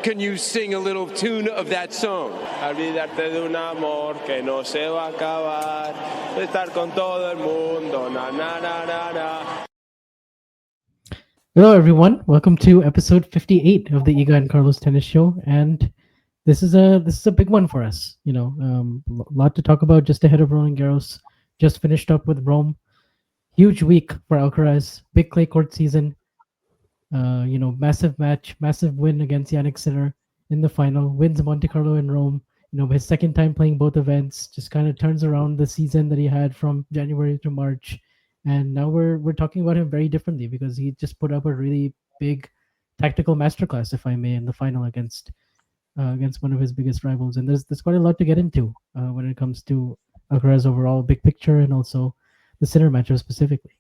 Can you sing a little tune of that song? Olvidarte de un amor que no se va a acabar, estar con todo el mundo, na na na na na. Hello, everyone. Welcome to episode 58 of the Iga and Carlos Tennis Show, and this is a big one for us. A lot to talk about just ahead of Roland Garros. Just finished up with Rome. Huge week for Alcaraz. Big clay court season. Massive match, massive win against Jannik Sinner in the final. Wins Monte Carlo in Rome. His second time playing both events. Just kind of turns around the season that he had from January to March. And now we're talking about him very differently because he just put up a really big tactical masterclass, if I may, in the final against one of his biggest rivals. And there's quite a lot to get into when it comes to Alcaraz overall big picture and also the Sinner matchup specifically.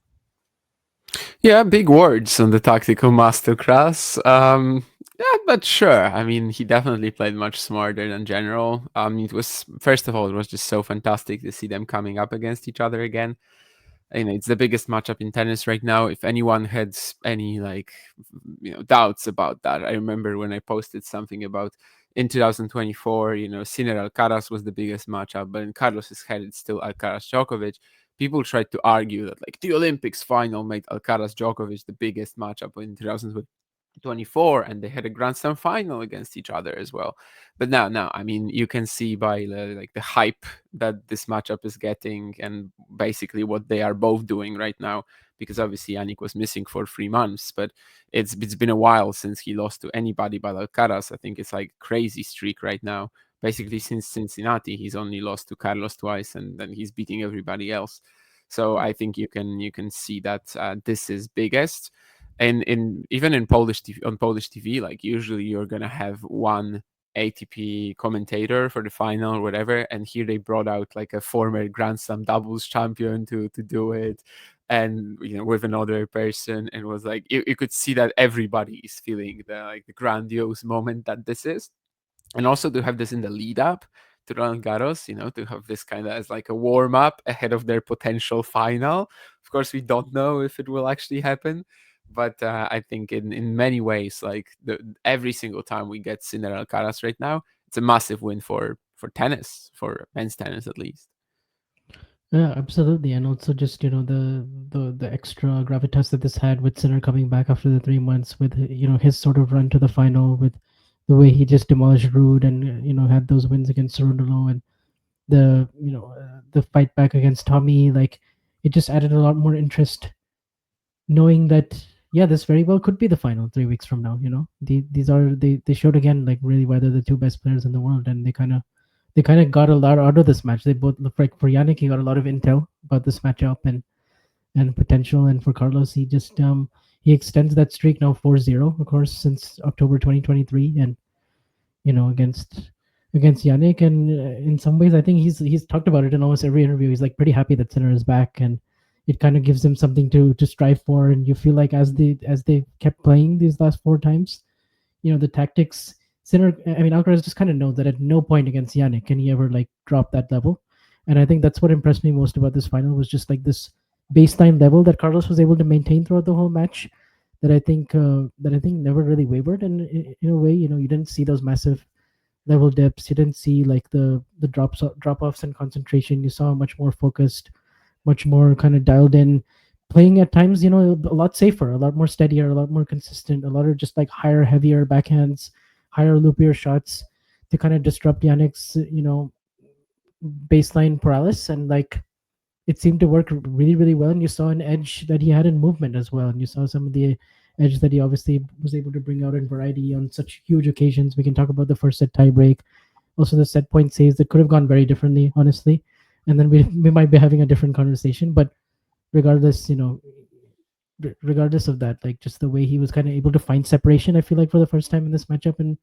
Yeah, big words on the tactical masterclass. Yeah, but sure. I mean, he definitely played much smarter than general. It was, first of all, it was just so fantastic to see them coming up against each other again. It's the biggest matchup in tennis right now. If anyone had any doubts about that, I remember when I posted something about in 2024, Sinner-Alcaraz was the biggest matchup, but in Carlos's head, it's still Alcaraz-Djokovic. People tried to argue that the Olympics final made Alcaraz-Djokovic the biggest matchup in 2024, and they had a Grand Slam final against each other as well. But now, I mean, you can see by the hype that this matchup is getting, and basically what they are both doing right now. Because obviously Jannik was missing for 3 months, but it's been a while since he lost to anybody but Alcaraz. I think it's crazy streak right now. Basically, since Cincinnati, he's only lost to Carlos twice, and then he's beating everybody else. So I think you can see that this is biggest. And even in Polish TV, on Polish TV, usually you're gonna have one ATP commentator for the final or whatever, and here they brought out a former Grand Slam doubles champion to do it, and with another person, and it was you could see that everybody is feeling the grandiose moment that this is, and also to have this in the lead up to Roland Garros, to have this kind of as a warm up ahead of their potential final. Of course, we don't know if it will actually happen. But I think in many ways, every single time we get Sinner-Alcaraz right now, it's a massive win for tennis, for men's tennis at least. Yeah, absolutely, and also just the extra gravitas that this had with Sinner coming back after the 3 months with his sort of run to the final, with the way he just demolished Ruud and had those wins against Cerundolo and the fight back against Tommy. It just added a lot more interest, knowing that this very well could be the final 3 weeks from now. They showed again really why they're the two best players in the world, and they kind of got a lot out of this match. They both look like, for Jannik, he got a lot of intel about this matchup and potential, and for Carlos, he just he extends that streak now 4-0, of course, since October 2023, and against Jannik. And in some ways, I think he's talked about it in almost every interview. He's pretty happy that Sinner is back, and it kind of gives him something to strive for. And you feel as they kept playing these last 4 times, the tactics, Alcaraz just kind of knows that at no point against Jannik can he ever drop that level. And I think that's what impressed me most about this final, was just this baseline level that Carlos was able to maintain throughout the whole match, that I think never really wavered. And in a way, you didn't see those massive level dips. You didn't see the drop offs in concentration. You saw a much more focused, much more kind of dialed in playing at times, a lot safer, a lot more steadier, a lot more consistent, a lot of just higher, heavier backhands, higher, loopier shots to kind of disrupt Jannik's, baseline paralysis. And it seemed to work really, really well. And you saw an edge that he had in movement as well. And you saw some of the edge that he obviously was able to bring out in variety on such huge occasions. We can talk about the first set tiebreak, also the set point saves that could have gone very differently, honestly. And then we might be having a different conversation. But regardless, regardless of that, just the way he was kind of able to find separation, I feel for the first time in this matchup, and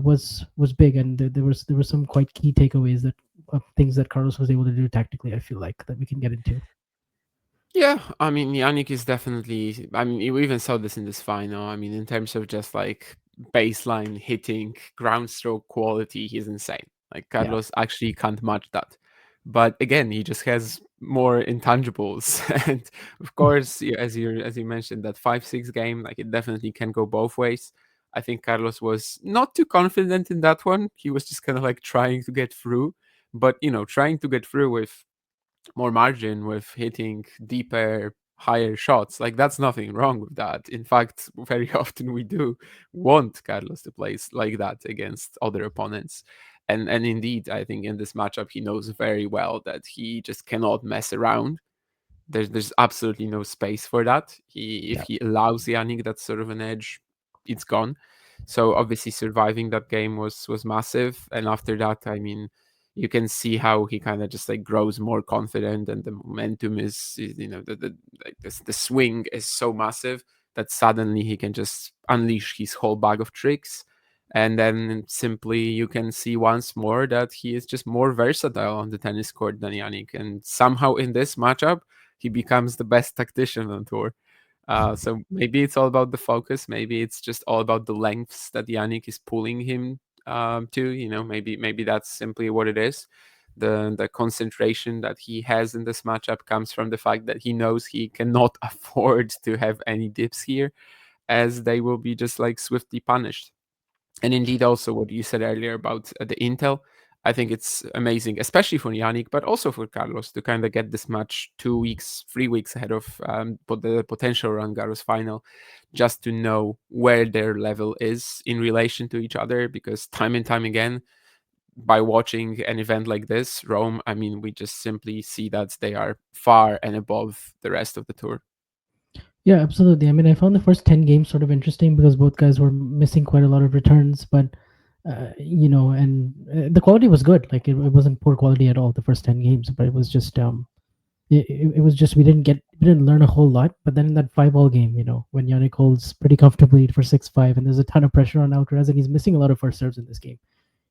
was big. And there were some quite key takeaways of things that Carlos was able to do tactically, I feel that we can get into. Yeah, I mean, Jannik is definitely, we even saw this in this final. In terms of just baseline hitting, ground stroke quality, he's insane. Carlos actually can't match that. But again, he just has more intangibles. And of course, as you mentioned, that 5-6 game, it definitely can go both ways. I think Carlos was not too confident in that one. He was just kind of like trying to get through, but trying to get through with more margin, with hitting deeper, higher shots. Like, that's nothing wrong with that. In fact, very often we do want Carlos to play like that against other opponents. And indeed, I think in this matchup, he knows very well that he just cannot mess around. There's absolutely no space for that. If he allows Jannik that sort of an edge, it's gone. So obviously surviving that game was massive. And after that, I mean, you can see how he kind of just like grows more confident, and the momentum is the swing is so massive that suddenly he can just unleash his whole bag of tricks. And then simply you can see once more that he is just more versatile on the tennis court than Jannik. And somehow in this matchup, he becomes the best tactician on tour. So maybe it's all about the focus. Maybe it's just all about the lengths that Jannik is pulling him to. Maybe that's simply what it is. The concentration that he has in this matchup comes from the fact that he knows he cannot afford to have any dips here, as they will be just like swiftly punished. And indeed, also what you said earlier about the intel, I think it's amazing, especially for Jannik, but also for Carlos, to kind of get this match 2 weeks, 3 weeks ahead of the potential Roland Garros final, just to know where their level is in relation to each other. Because time and time again, by watching an event like this, Rome, I mean, we just simply see that they are far and above the rest of the tour. Yeah, absolutely. I mean, I found the first 10 games sort of interesting because both guys were missing quite a lot of returns, but and the quality was good. Like it wasn't poor quality at all the first 10 games, but it was just it was just we didn't learn a whole lot. But then in that 5-all game, when Jannik holds pretty comfortably for 6-5, and there's a ton of pressure on Alcaraz, and he's missing a lot of first serves in this game.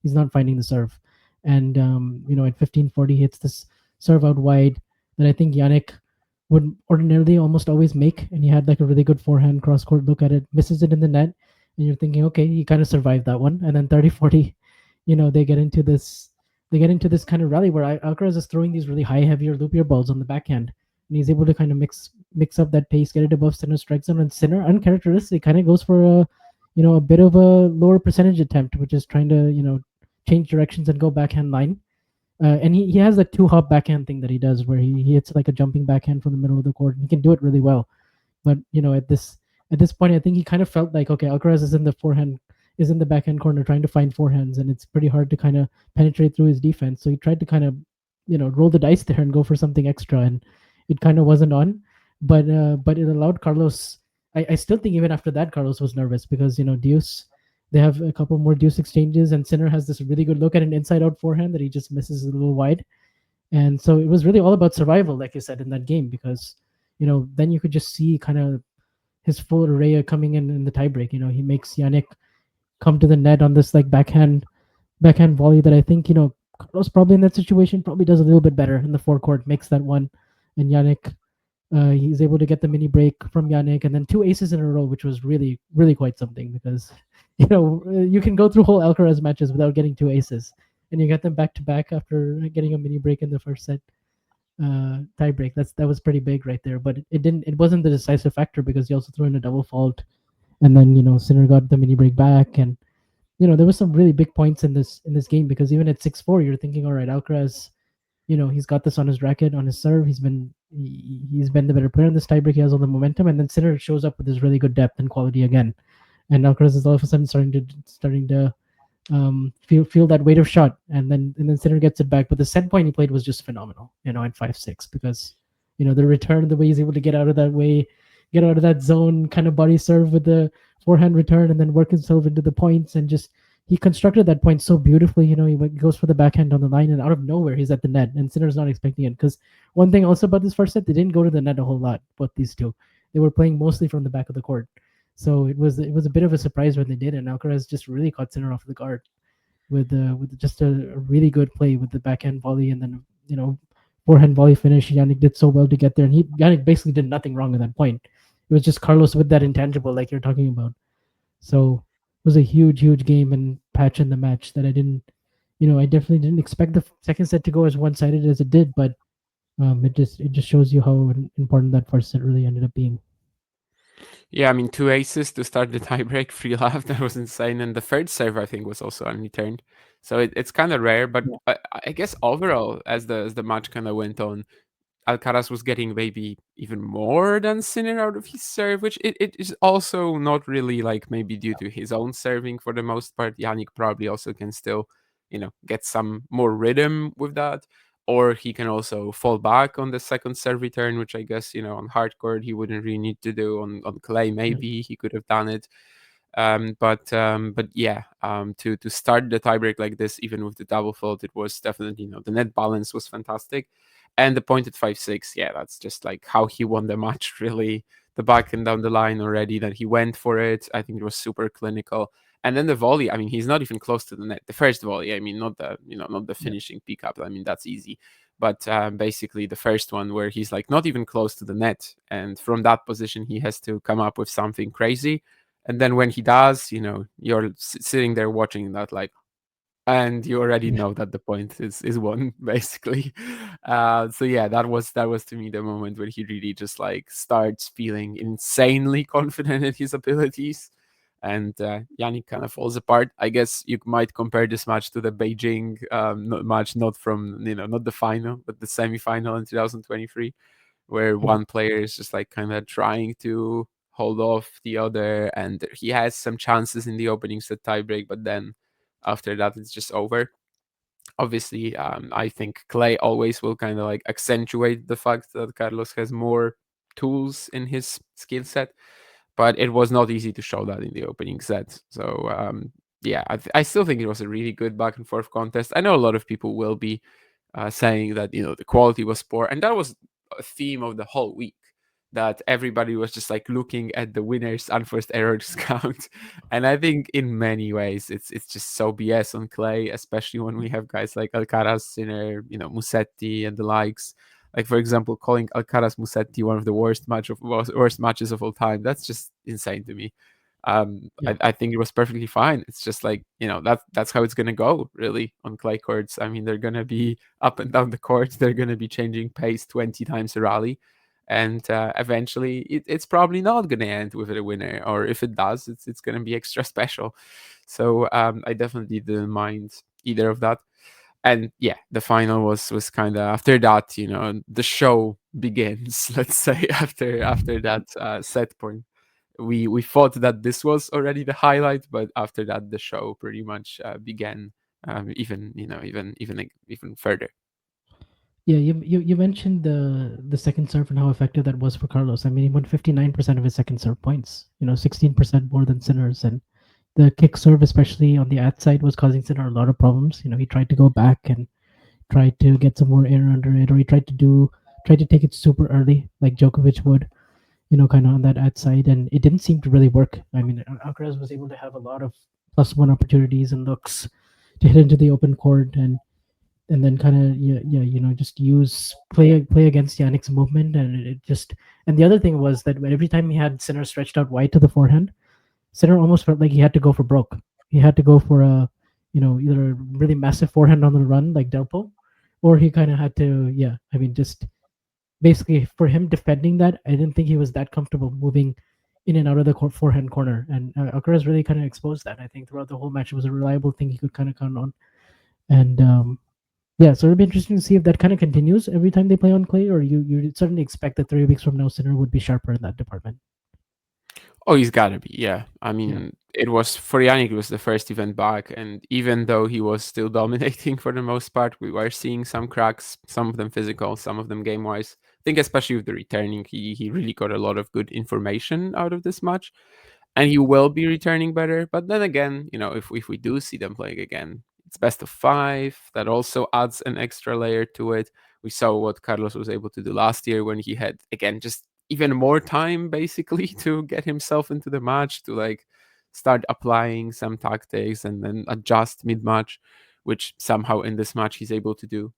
He's not finding the serve, and at 15-40 hits this serve out wide that I think Jannik would ordinarily almost always make, and he had like a really good forehand cross court look at it, misses it in the net, and you're thinking, okay, he kind of survived that one. And then 30-40, they get into this kind of rally where Alcaraz is throwing these really high, heavier, loopier balls on the backhand, and he's able to kind of mix up that pace, get it above Sinner's strike zone, and Sinner, uncharacteristic, kind of goes for a bit of a lower percentage attempt, which is trying to change directions and go backhand line. And he has that 2-hop backhand thing that he does where he hits like a jumping backhand from the middle of the court, and he can do it really well. But at this point, I think he kind of felt like, okay, Alcaraz is in the backhand corner trying to find forehands, and it's pretty hard to kind of penetrate through his defense. So he tried to kind of roll the dice there and go for something extra, and it kind of wasn't on. But it allowed Carlos. I still think even after that, Carlos was nervous because Deuce. They have a couple more deuce exchanges, and Sinner has this really good look at an inside-out forehand that he just misses a little wide. And so it was really all about survival, like you said, in that game, because then you could just see kind of his full array coming in the tiebreak. He makes Jannik come to the net on this like backhand volley that I think Carlos probably in that situation probably does a little bit better in the forecourt, makes that one, and Jannik. He's able to get the mini break from Jannik, and then 2 aces in a row, which was really, really quite something because, you can go through whole Alcaraz matches without getting 2 aces, and you get them back to back after getting a mini break in the first set tie break. That was pretty big right there, but it wasn't the decisive factor because he also threw in a double fault, and then Sinner got the mini break back, and there was some really big points in this game because even at 6-4, you're thinking, all right, Alcaraz. He's got this on his racket, on his serve. He's been the better player in this tiebreak. He has all the momentum, and then Sinner shows up with his really good depth and quality again. And Alcaraz is all of a sudden starting to feel that weight of shot, and then Sinner gets it back. But the set point he played was just phenomenal, at 5-6 because the return, the way he's able to get out of that zone, kind of body serve with the forehand return, and then work himself into the points and just. He constructed that point so beautifully. He goes for the backhand on the line, and out of nowhere, he's at the net, and Sinner's not expecting it. Because one thing also about this first set, they didn't go to the net a whole lot, both these two. They were playing mostly from the back of the court. So it was a bit of a surprise when they did, and Alcaraz just really caught Sinner off the guard with just a really good play with the backhand volley, and then, forehand volley finish. Jannik did so well to get there, and Jannik basically did nothing wrong at that point. It was just Carlos with that intangible, like you're talking about. So was a huge game and patch in the match that I definitely didn't expect the second set to go as one-sided as it did, but it just shows you how important that first set really ended up being. Yeah, I mean, 2 aces to start the tiebreak, 3 love. That was insane. And the third serve, I think, was also unreturned. So it's kind of rare. But I guess overall, as the match kind of went on, Alcaraz was getting maybe even more than Sinner out of his serve, which it is also not really like maybe due to his own serving for the most part. Jannik probably also can still, get some more rhythm with that. Or he can also fall back on the second serve return, which I guess, on hard court he wouldn't really need to do. On clay, maybe he could have done it. But yeah, to start the tiebreak like this, even with the double fault, it was definitely, the net balance was fantastic, and the point at 5-6, yeah, that's just like how he won the match. Really, the back and down the line already that he went for it. I think it was super clinical. And then the volley, I mean, he's not even close to the net. The first volley, I mean, not the finishing pickup. I mean, that's easy. But basically, the first one where he's like not even close to the net, and from that position, he has to come up with something crazy. And then when he does, you're sitting there watching that, like, and you already know that the point is won, basically. So yeah, that was to me the moment when he really just like starts feeling insanely confident in his abilities, and Yannick kind of falls apart. I guess you might compare this match to the Beijing match, not from not the final, but the semi-final in 2023, where one player is just like kind of trying to hold off the other, and he has some chances in the opening set tiebreak, but then after that it's just over. Obviously, I think clay always will kind of like accentuate the fact that Carlos has more tools in his skill set, but it was not easy to show that in the opening set. So yeah, I still think it was a really good back and forth contest. I know a lot of people will be saying that the quality was poor, and that was a theme of the whole week. That everybody was just like looking at the winners unforced error discount, and I think in many ways it's just so BS on clay, especially when we have guys like Alcaraz, Sinner, Musetti, and the likes. Like for example, calling Alcaraz Musetti one of the worst matches of all time. That's just insane to me. Yeah. I think it was perfectly fine. It's just like that's how it's gonna go really on clay courts. I mean, they're gonna be up and down the court. They're gonna be changing pace 20 times a rally, and eventually it's probably not gonna end with a winner. Or if it does, it's gonna be extra special. So I definitely didn't mind either of that. And yeah, the final was kind of after that. The show begins. Let's say after that set point we thought that this was already the highlight, but after that the show pretty much began even further. Yeah, you mentioned the second serve and how effective that was for Carlos. I mean, he won 59% of his second serve points. 16% more than Sinner's, and the kick serve, especially on the ad side, was causing Sinner a lot of problems. He tried to go back and tried to get some more air under it, or he tried to take it super early, like Djokovic would. Kind of on that ad side, and it didn't seem to really work. I mean, Alcaraz was able to have a lot of +1 opportunities and looks to hit into the open court, and then kind of just play against Yannick's movement, and it just. And the other thing was that every time he had Sinner stretched out wide to the forehand, Sinner almost felt like he had to go for broke. He had to go for a either a really massive forehand on the run like Delpo, or he kind of had to I mean just basically for him defending that. I didn't think he was that comfortable moving in and out of the forehand corner, and Alcaraz really kind of exposed that. I think throughout the whole match, it was a reliable thing he could kind of count on, and yeah, so it'll be interesting to see if that kind of continues every time they play on clay, or you certainly expect that 3 weeks from now, Sinner would be sharper in that department. Oh, he's gotta be. Yeah, I Yeah, mean, it was for Yannick. It was the first event back, and even though he was still dominating for the most part, we were seeing some cracks. Some of them physical, some of them game wise. I think especially with the returning, he really got a lot of good information out of this match, and he will be returning better. But then again, if we do see them playing again, it's best of 5. That also adds an extra layer to it. We saw what Carlos was able to do last year when he had again just even more time basically to get himself into the match, to like start applying some tactics and then adjust mid-match, which somehow in this match he's able to do,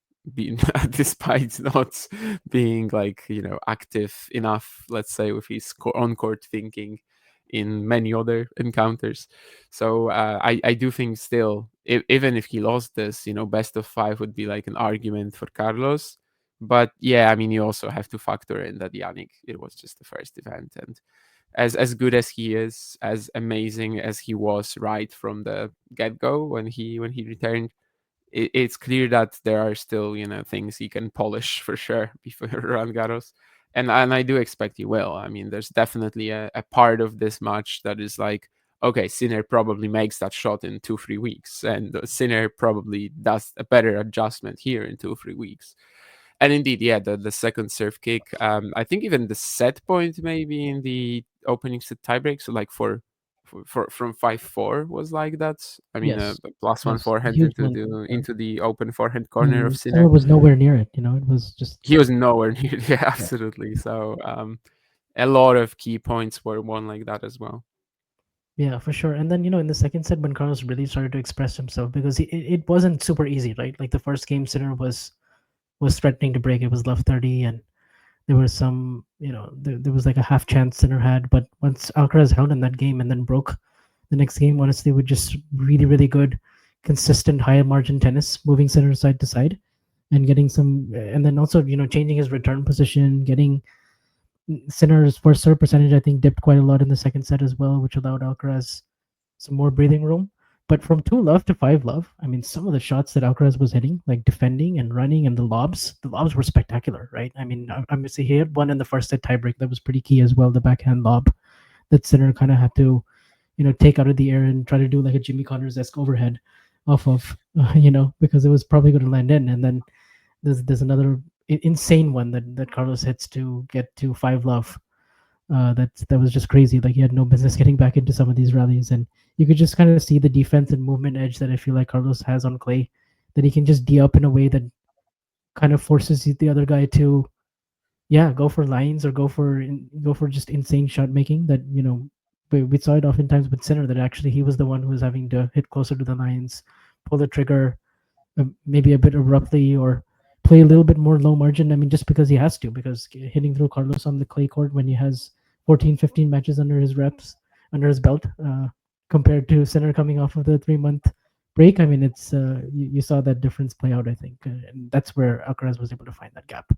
despite not being like active enough, let's say, with his on-court thinking in many other encounters. So I do think still, even if he lost this, best of 5 would be like an argument for Carlos. But yeah, I mean, you also have to factor in that Yannick, it was just the first event, and as good as he is, as amazing as he was right from the get go when he returned, it's clear that there are still things he can polish for sure before Roland Garros, and I do expect he will. I mean, there's definitely a part of this match that is like, okay, Sinner probably makes that shot in 2-3 weeks, and Sinner probably does a better adjustment here in 2-3 weeks. And indeed, yeah, the second serve kick. I think even the set point maybe in the opening set tiebreak. So like for from 5-4 was like that. I mean, Yes, a plus it one was a forehand huge one. Yeah. into the open forehand corner of And Sinner Sinner. was nowhere near it. It was just He was nowhere near. Yeah, yeah. absolutely. So a lot of key points were won like that as well. Yeah, for sure. And then in the second set, when Carlos really started to express himself, because it wasn't super easy, right? Like the first game, Sinner was threatening to break. It was love 30, and there was some, there was like a half chance Sinner had. But once Alcaraz held in that game and then broke the next game, honestly, with just really, really good, consistent high margin tennis, moving Sinner side to side and getting some, and then also, changing his return position, getting Sinner's first serve percentage, I think, dipped quite a lot in the second set as well, which allowed Alcaraz some more breathing room. But from 2-love to 5-love, I mean, some of the shots that Alcaraz was hitting, like defending and running, and the lobs were spectacular, right? I mean, I'm gonna say he had one in the first set tiebreak that was pretty key as well, the backhand lob that Sinner kind of had to, take out of the air and try to do like a Jimmy Connors-esque overhead off of, because it was probably going to land in. And then there's another insane one that Carlos hits to get to 5-love. That was just crazy. Like he had no business getting back into some of these rallies, and you could just kind of see the defense and movement edge that I feel like Carlos has on clay, that he can just d up in a way that kind of forces the other guy to, yeah, go for lines or go for just insane shot making. That we saw it oftentimes with Sinner, that actually he was the one who was having to hit closer to the lines, pull the trigger, maybe a bit abruptly, or play a little bit more low margin. I mean, just because he has to, because hitting through Carlos on the clay court when he has 14, 15 matches under his belt, compared to Sinner coming off of the 3-month break. I mean, it's you saw that difference play out, I think, and that's where Alcaraz was able to find that gap.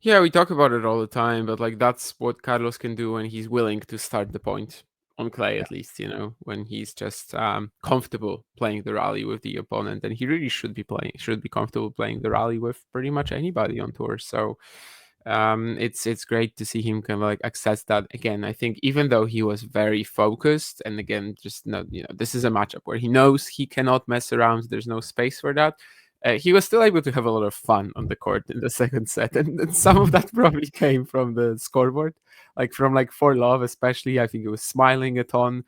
Yeah, we talk about it all the time, but like that's what Carlos can do when he's willing to start the point on clay, Yeah. at least, when he's just comfortable playing the rally with the opponent, and he really should be comfortable playing the rally with pretty much anybody on tour. So it's great to see him kind of like access that again. I think even though he was very focused, and again, just not, this is a matchup where he knows he cannot mess around. There's no space for that. He was still able to have a lot of fun on the court in the second set, and some of that probably came from the scoreboard, like from like 4-love especially. I think he was smiling a ton.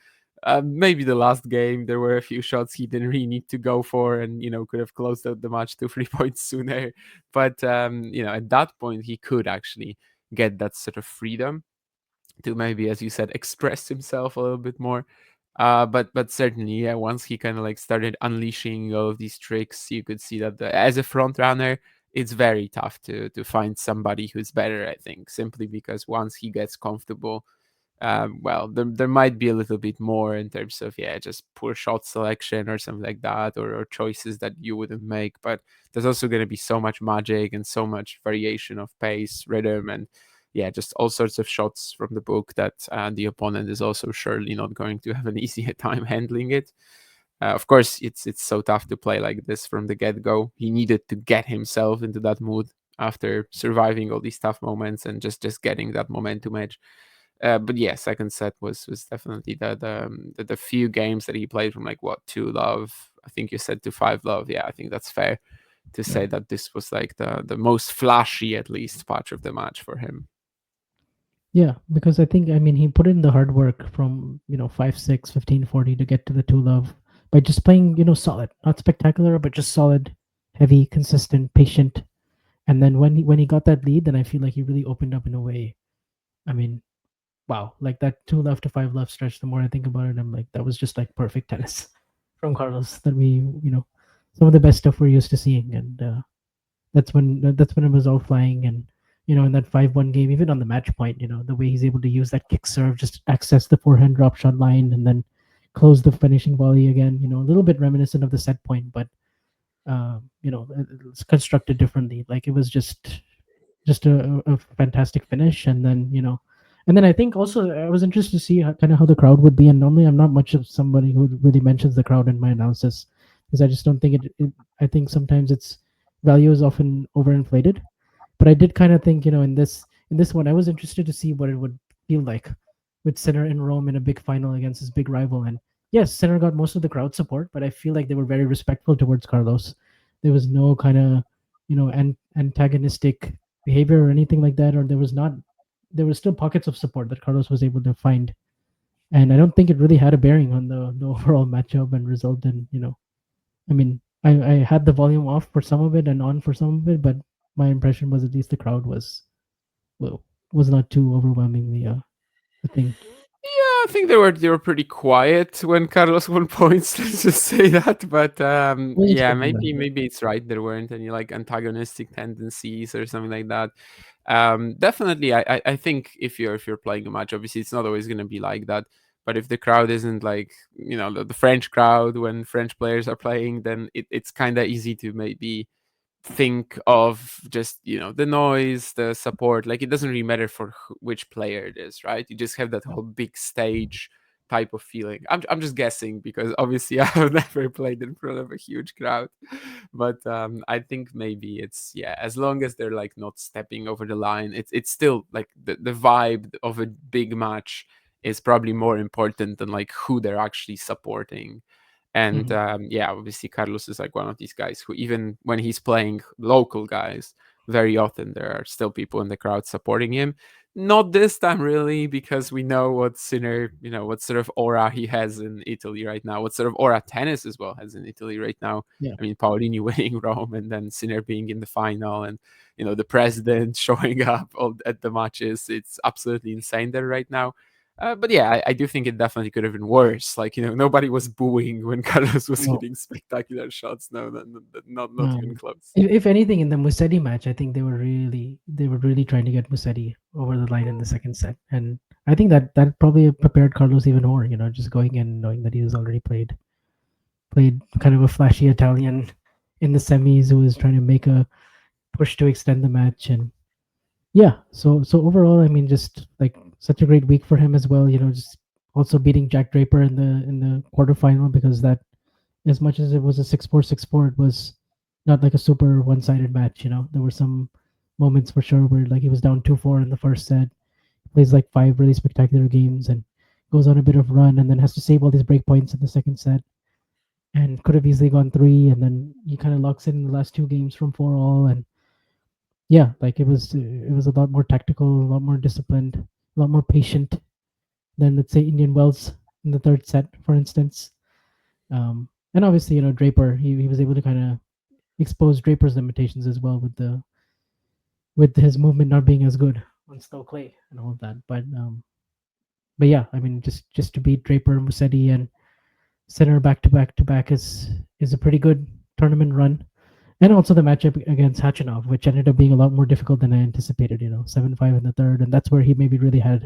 Maybe the last game there were a few shots he didn't really need to go for, and could have closed out the match 2-3 points sooner. But at that point he could actually get that sort of freedom to maybe, as you said, express himself a little bit more. But certainly, yeah, once he kind of like started unleashing all of these tricks, you could see that as a front runner, it's very tough to find somebody who's better. I think simply because once he gets comfortable, well, there might be a little bit more in terms of, yeah, just poor shot selection or something like that, or choices that you wouldn't make. But there's also going to be so much magic and so much variation of pace, rhythm, and yeah, just all sorts of shots from the book that the opponent is also surely not going to have an easy time handling it. Of course, it's so tough to play like this from the get go. He needed to get himself into that mood after surviving all these tough moments and just getting that momentum edge. But yeah, second set was definitely the few games that he played from like what 2-love. I think you said to 5-love. Yeah, I think that's fair to Yeah. say that this was like the most flashy, at least, part of the match for him. Yeah, because I think, I mean, he put in the hard work from 5-6, 15-40 to get to the 2-love by just playing solid, not spectacular, but just solid, heavy, consistent, patient. And then when he got that lead, then I feel like he really opened up in a way. I mean, wow, like that 2-love to 5-love stretch. The more I think about it, I'm like, that was just like perfect tennis from Carlos. That some of the best stuff we're used to seeing, and that's when it was all flying. And in that 5-1 game, even on the match point, the way he's able to use that kick serve, just access the forehand drop shot line, and then close the finishing volley again. A little bit reminiscent of the set point, but it's constructed differently. Like it was just a fantastic finish. And then And then I think also I was interested to see kind of how the crowd would be. And normally I'm not much of somebody who really mentions the crowd in my analysis because I just don't think I think sometimes its value is often overinflated. But I did kind of think, in this one, I was interested to see what it would feel like with Sinner in Rome in a big final against his big rival. And yes, Sinner got most of the crowd support, but I feel like they were very respectful towards Carlos. There was no kind of, antagonistic behavior or anything like that, or there was not. There were still pockets of support that Carlos was able to find, and I don't think it really had a bearing on the overall matchup and result. And I mean, I had the volume off for some of it and on for some of it, but my impression was at least the crowd well, was not too overwhelmingly a thing. Yeah, I think they were pretty quiet when Carlos won points. Let's just say that. But I was yeah, expecting maybe it's right. There weren't any like antagonistic tendencies or something like that. Definitely, I think if you're playing a match, obviously it's not always going to be like that. But if the crowd isn't like the French crowd when French players are playing, then it's kind of easy to maybe think of just the noise, the support. Like it doesn't really matter for which player it is, right? You just have that that. whole big stage type of feeling. I'm just guessing because obviously I have never played in front of a huge crowd, but I think maybe it's, yeah, as long as they're like not stepping over the line, it's still like the vibe of a big match is probably more important than like who they're actually supporting. And Mhm. yeah, obviously Carlos is like one of these guys who, even when he's playing local guys, very often there are still people in the crowd supporting him. Not this time, really, because we know what Sinner, what sort of aura he has in Italy right now, what sort of aura tennis as well has in Italy right now. Yeah. I mean, Paolini winning Rome and then Sinner being in the final, and the president showing up at the matches. It's absolutely insane there right now. But yeah, I do think it definitely could have been worse. Like, nobody was booing when Carlos was No. hitting spectacular shots. No, not even close. If anything, in the Musetti match, I think they were really trying to get Musetti over the line in the second set, and I think that probably prepared Carlos even more. Just going in knowing that he was already played kind of a flashy Italian in the semis who was trying to make a push to extend the match. And yeah, so overall, I mean, just like such a great week for him as well. Just also beating Jack Draper in the quarterfinal, because that, as much as it was a 6-4 6-4, it was not like a super one-sided match. There were some moments for sure where like he was down 2-4 in the first set, plays like 5 really spectacular games and goes on a bit of run, and then has to save all these break points in the second set, and could have easily gone 3, and then he kind of locks in the last 2 games from 4-all. And yeah, like it was a lot more tactical, a lot more disciplined, a lot more patient than, let's say, Indian Wells in the third set, for instance. And obviously, Draper, he was able to kind of expose Draper's limitations as well with his movement not being as good on slow clay and all of that. But yeah, I mean, just to beat Draper, Musetti, and Sinner back to back to back is a pretty good tournament run. And also the matchup against Hachinov, which ended up being a lot more difficult than I anticipated. 7-5 in the third, and that's where he maybe really had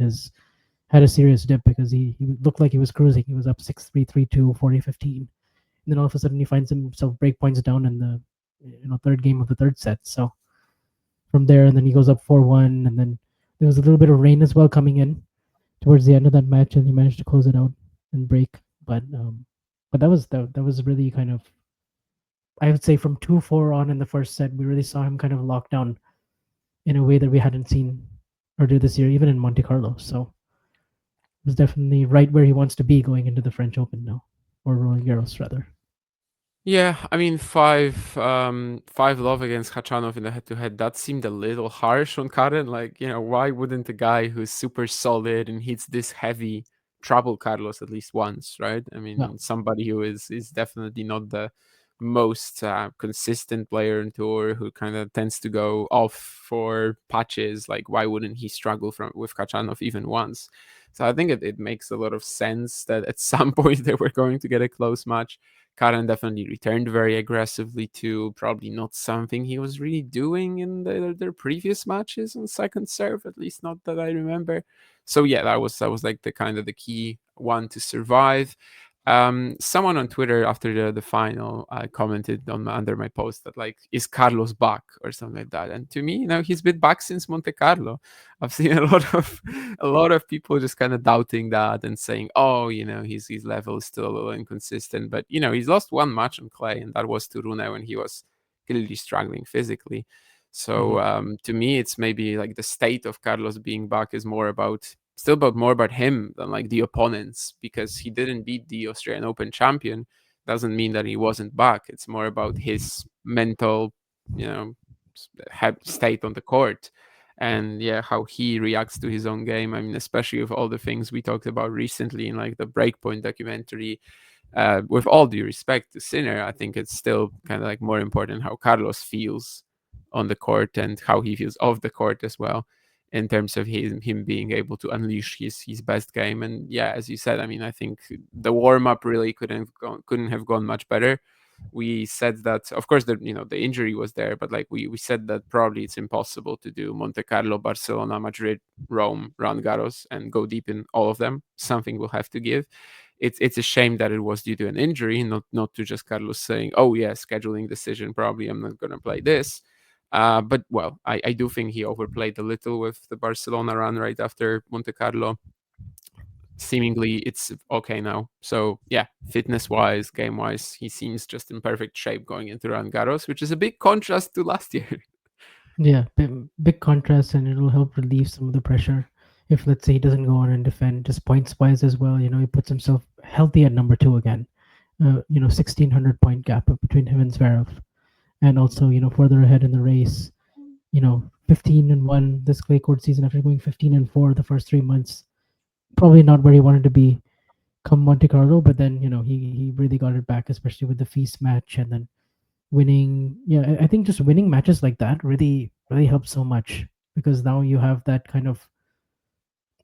a serious dip, because he looked like he was cruising. He was up 6-3, 3-2, 40-15. And then all of a sudden he finds himself break points down in the third game of the third set. So from there, and then he goes up 4-1, and then there was a little bit of rain as well coming in towards the end of that match, and he managed to close it out and break. But that was really kind of, I would say, from 2-4 on in the first set, we really saw him kind of lock down in a way that we hadn't seen earlier this year, even in Monte Carlo. So it was definitely right where he wants to be going into the French Open now, or Roland Garros rather. Yeah, I mean, 5-love against Khachanov in the head-to-head, that seemed a little harsh on Karen. Like, why wouldn't a guy who's super solid and hits this heavy trouble Carlos at least once, right? I Yeah. mean, somebody who is definitely not the most consistent player in tour, who kind of tends to go off for patches. Like, why wouldn't he struggle with Khachanov even once? So I think it makes a lot of sense that at some point they were going to get a close match. Karen definitely returned very aggressively too. Probably not something he was really doing in their previous matches on second serve, at least not that I remember. So yeah, that was like the kind of the key one to survive. Someone on Twitter after the final commented under my post that like, is Carlos back or something like that? And to me, he's been back since Monte Carlo. I've seen a lot of people just kind of doubting that and saying, oh, his level is still a little inconsistent. But he's lost one match on clay, and that was to Rune when he was clearly struggling physically. So to me, it's maybe like the state of Carlos being back is more about him than like the opponents, because he didn't beat the Australian Open champion. Doesn't mean that he wasn't back. It's more about his mental, state on the court, and how he reacts to his own game. I mean, especially with all the things we talked about recently in like the Breakpoint documentary. With all due respect to Sinner, I think it's still kind of like more important how Carlos feels on the court and how he feels off the court as well, in terms of him being able to unleash his best game. And as you said, I mean, I think the warm-up really couldn't have gone much better. We said that, of course, the injury was there, but like we said that probably it's impossible to do Monte Carlo, Barcelona, Madrid, Rome, Roland Garros and go deep in all of them. Something will have to give. It's a shame that it was due to an injury, not to just Carlos saying, oh yeah, scheduling decision, probably I'm not going to play this. But I do think he overplayed a little with the Barcelona run right after Monte Carlo. Seemingly it's okay now. So fitness-wise, game-wise, he seems just in perfect shape going into Roland Garros, which is a big contrast to last year. Yeah, big contrast, and it'll help relieve some of the pressure. If let's say he doesn't go on and defend, just points wise as well, he puts himself healthy at number 2 again. 1,600 point gap between him and Zverev, and also further ahead in the race. 15-1 this clay court season after going 15-4 the first 3 months. Probably not where he wanted to be come Monte Carlo, but then he really got it back, especially with the Feast match, and then winning. I think just winning matches like that really helps so much, because now you have that kind of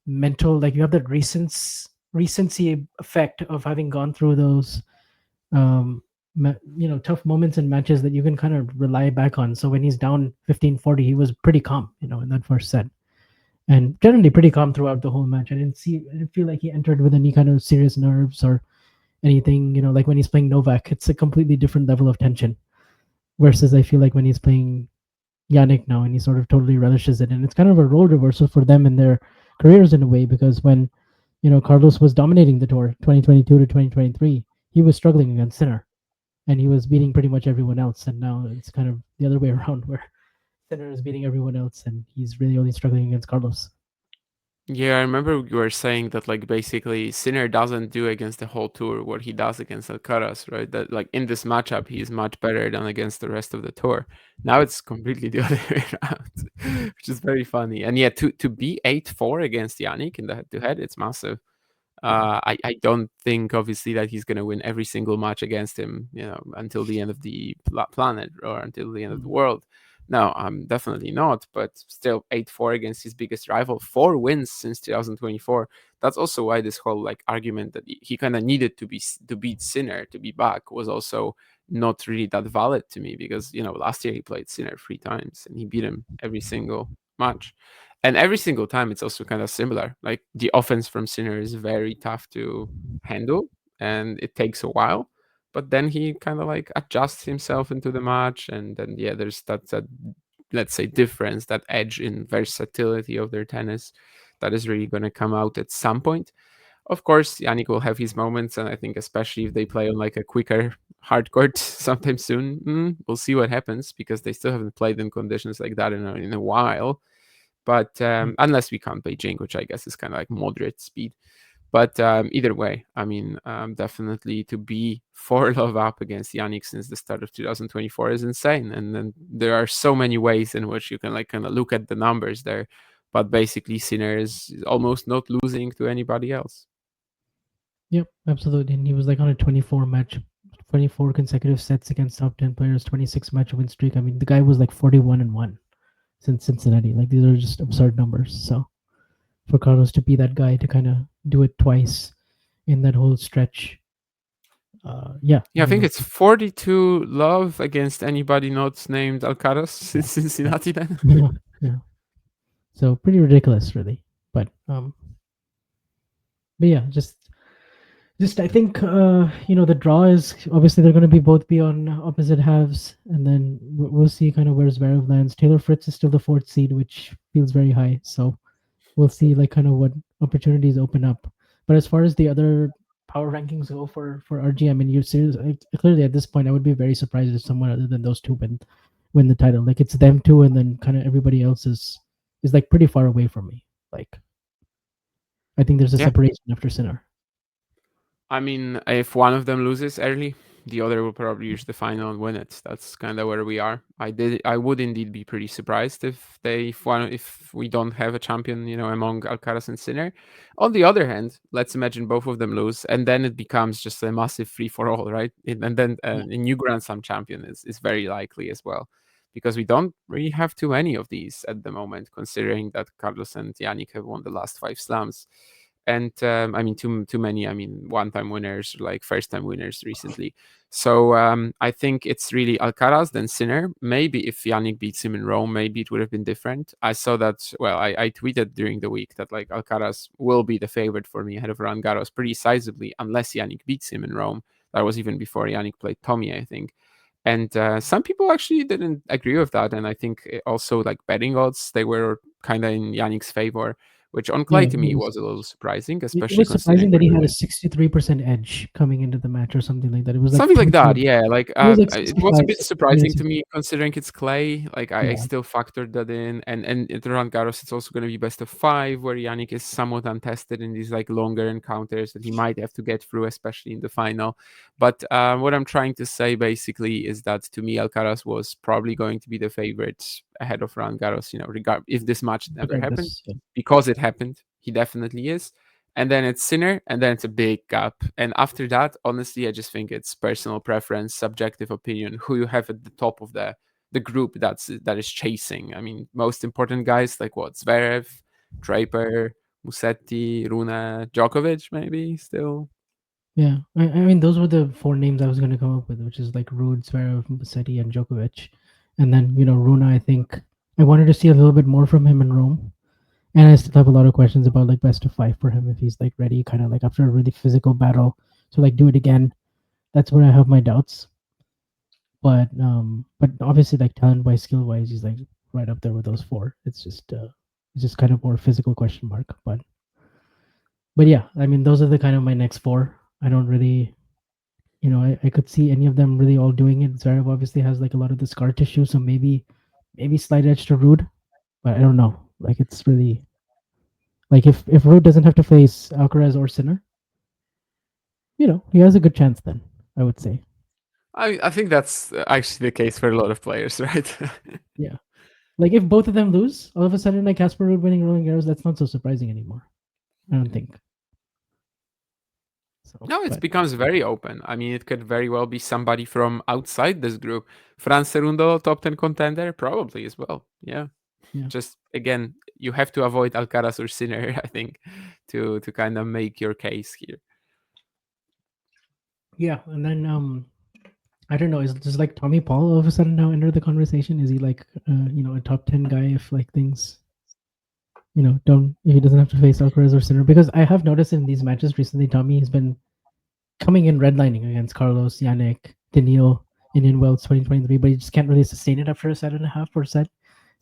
mental, like you have that recency effect of having gone through those tough moments in matches that you can kind of rely back on. So when he's down 15-40, he was pretty calm in that first set, and generally pretty calm throughout the whole match. I didn't feel like he entered with any kind of serious nerves or anything. Like when he's playing Novak, it's a completely different level of tension, versus I feel like when he's playing Jannik now, and he sort of totally relishes it. And it's kind of a role reversal for them in their careers in a way, because when Carlos was dominating the tour 2022 to 2023, he was struggling against Sinner, and he was beating pretty much everyone else. And now it's kind of the other way around, where Sinner is beating everyone else, and he's really only struggling against Carlos. Yeah, I remember you were saying that like basically Sinner doesn't do against the whole tour what he does against Alcaraz, right? That like in this matchup he's much better than against the rest of the tour. Now it's completely the other way around, which is very funny. And to be 8-4 against Jannik in the head-to-head, it's massive. I don't think obviously that he's going to win every single match against him, until the end of the planet or until the end of the world. No, definitely not. But still, 8-4 against his biggest rival, 4 wins since 2024. That's also why this whole like argument that he kind of needed to beat Sinner to be back was also not really that valid to me, because last year he played Sinner 3 times and he beat him every single match. And every single time it's also kind of similar. Like the offense from Sinner is very tough to handle and it takes a while. But then he kind of like adjusts himself into the match, and then there's that let's say difference, that edge in versatility of their tennis that is really going to come out at some point. Of course, Jannik will have his moments, and I think especially if they play on like a quicker hard court sometime soon, we'll see what happens, because they still haven't played in conditions like that in a while. But unless we count Beijing, which I guess is kind of like moderate speed. But either way, I mean, definitely to be 4-love up against Jannik since the start of 2024 is insane. And then there are so many ways in which you can like kind of look at the numbers there. But basically, Sinner is almost not losing to anybody else. Yep, absolutely. And he was like on a 24 consecutive sets against top 10 players, 26 match win streak. I mean, the guy was like 41-1 since Cincinnati. Like these are just absurd numbers. So for Carlos to be that guy to kind of do it twice in that whole stretch. I think it's 42 love against anybody not named Alcaraz since Cincinnati then. Yeah. So pretty ridiculous, really. But yeah, just Just I think the draw is obviously they're going to be both be on opposite halves, and then we'll see kind of where Zverev lands. Taylor Fritz is still the fourth seed, which feels very high. So we'll see like kind of what opportunities open up. But as far as the other power rankings go for RG, I mean, you're serious. Clearly, at this point, I would be very surprised if someone other than those two win the title. Like it's them two, and then kind of everybody else is like pretty far away from me. Like I think there's a Yeah. separation after Sinner. I mean, if one of them loses early, the other will probably reach the final and win it. That's kind of where we are. I would indeed be pretty surprised if we don't have a champion, among Alcaraz and Sinner. On the other hand, let's imagine both of them lose, and then it becomes just a massive free for all, right? And then Yeah, a new Grand Slam champion is very likely as well, because we don't really have too many of these at the moment, considering that Carlos and Jannik have won the last 5 slams. And I mean, too many. I mean, one-time winners, like first-time winners recently. So I think it's really Alcaraz, then Sinner. Maybe if Yannick beats him in Rome, maybe it would have been different. I saw that. Well, I tweeted during the week that like Alcaraz will be the favorite for me ahead of Roland Garros pretty sizably, unless Yannick beats him in Rome. That was even before Yannick played Tommy, I think. And some people actually didn't agree with that, and I think also like betting odds, they were kind of in Yannick's favor, which on yeah. clay to me was a little surprising, It especially was surprising considering that where he we had a were. 63% edge coming into the match or something like that. It was like Something like two that, two. yeah. Like It was like it was a 65, bit 63 surprising minutes. to me considering it's clay. Like I Yeah, still factored that in, and at Roland Garros, it's also going to be best of five, where Yannick is somewhat untested in these like longer encounters that he might have to get through, especially in the final. But what I'm trying to say basically is that to me, Alcaraz was probably going to be the favorite ahead of Roland Garros. Regard if this match never happened, regardless. Yeah. because it happened, he definitely is. And then it's Sinner, and then it's a big gap. And after that, honestly, I just think it's personal preference, subjective opinion, who you have at the top of the group that is chasing. I mean, most important guys like what Zverev, Draper, Musetti, Rune, Djokovic, maybe still. Yeah, I mean, those were the four names I was going to come up with, which is like Ruud, Zverev, Musetti, and Djokovic. And then, Runa, I think I wanted to see a little bit more from him in Rome. And I still have a lot of questions about like best of five for him if he's like ready, kind of like after a really physical battle to like do it again. That's where I have my doubts. But obviously, like talent wise, skill wise, he's like right up there with those four. It's just kind of more physical question mark. But yeah, I mean, those are the kind of my next four. I don't really, I could see any of them really all doing it. Zverev obviously has like a lot of the scar tissue, so maybe slight edge to Rude, but I don't know. Like it's really like if Rude doesn't have to face Alcaraz or Sinner, he has a good chance then. I would say, I think that's actually the case for a lot of players, right? yeah. Like if both of them lose, all of a sudden like Casper Ruud winning Roland Garros, that's not so surprising anymore. I don't think so. No, it But becomes very open. I mean, it could very well be somebody from outside this group. Fran Cerundolo, top 10 contender, probably as well. Yeah. yeah, Just again, you have to avoid Alcaraz or Sinner, I think, to kind of make your case here. yeah. And then I don't know. Is just like Tommy Paul all of a sudden now enter the conversation? Is he like a top 10 guy if like things don't if he doesn't have to face Alcaraz or Sinner? Because I have noticed in these matches recently, Tommy has been coming in redlining against Carlos, Yannick, Danielle, Indian Wells 2023, but he just can't really sustain it after a set and a half or set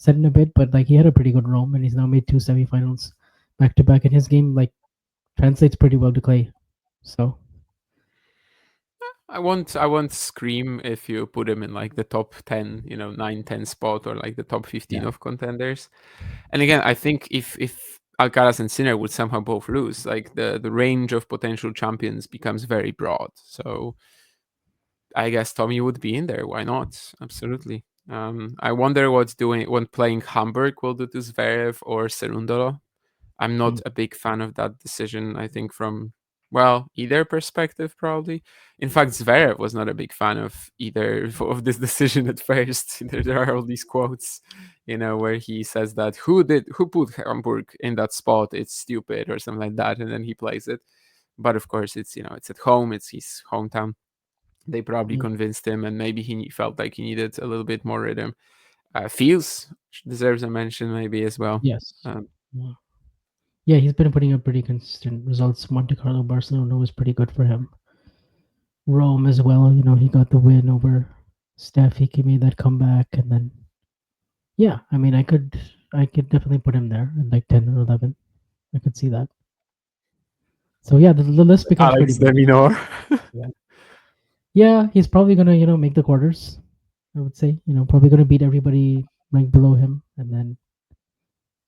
in a bit. But like he had a pretty good Rome, and he's now made two semifinals back to back, and his game like translates pretty well to clay. So I won't scream if you put him in like the top 10, 9, 10 spot, or like the top 15 yeah, of contenders. And again, I think if Alcaraz and Sinner would somehow both lose, like the range of potential champions becomes very broad. So I guess Tommy would be in there. Why not? Absolutely. I wonder what playing Hamburg will do to Zverev or Cerundolo. I'm not mm, a big fan of that decision. I think from either perspective, probably. In fact, Zverev was not a big fan of either of this decision at first. There are all these quotes, where he says that who put Hamburg in that spot? It's stupid or something like that, and then he plays it. But of course, it's at home. It's his hometown. They probably mm, convinced him, and maybe he felt like he needed a little bit more rhythm. Fields deserves a mention, maybe as well. yes. Um, Yeah. Yeah, he's been putting up pretty consistent results. Monte Carlo, Barcelona was pretty good for him. Rome as well, he got the win over Steph. He made that comeback, and then yeah, I mean, I could definitely put him there at like 10 or 11. I could see that. So yeah, the list becomes pretty Alex big. Deminor. Yeah. Yeah, he's probably gonna make the quarters. I would say, probably gonna beat everybody ranked below him, and then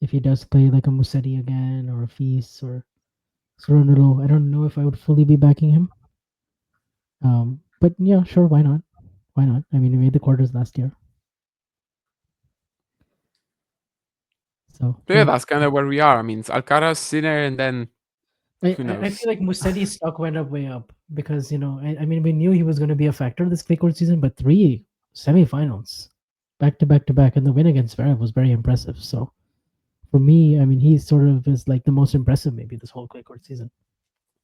if he does play like a Musetti again or a Feast or Sorunolo, I don't know if I would fully be backing him. But yeah, sure, why not? Why not? I mean, he made the quarters last year. So Yeah, that's kind of where we are. I mean, it's Alcaraz, Sinner, and then who I knows? feel like Musetti's stock went up way up because I mean we knew he was going to be a factor this clay court season, but 3 semifinals back to back to back, and the win against Zverev was very impressive. So for me, I mean he sort of is like the most impressive maybe this whole clay court season.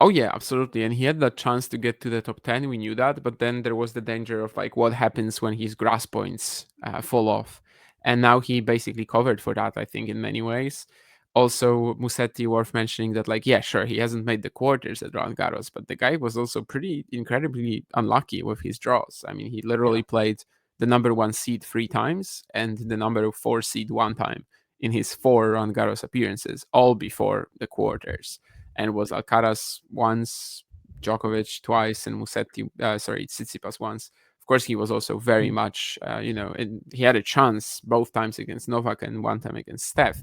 Oh yeah, absolutely. And he had that chance to get to the top 10. We knew that, but then there was the danger of like what happens when his grass points fall off. And now he basically covered for that, I think, in many ways. Also, Musetti, worth mentioning that, like, yeah, sure, he hasn't made the quarters at Roland Garros, but the guy was also pretty incredibly unlucky with his draws. I mean, he literally played the number 1 seed 3 times and the number 4 seed 1 time in his 4 Roland Garros appearances, all before the quarters. And was Alcaraz once, Djokovic twice, and Tsitsipas once. Of course, he was also very much, he had a chance both times against Novak and 1 time against Steph.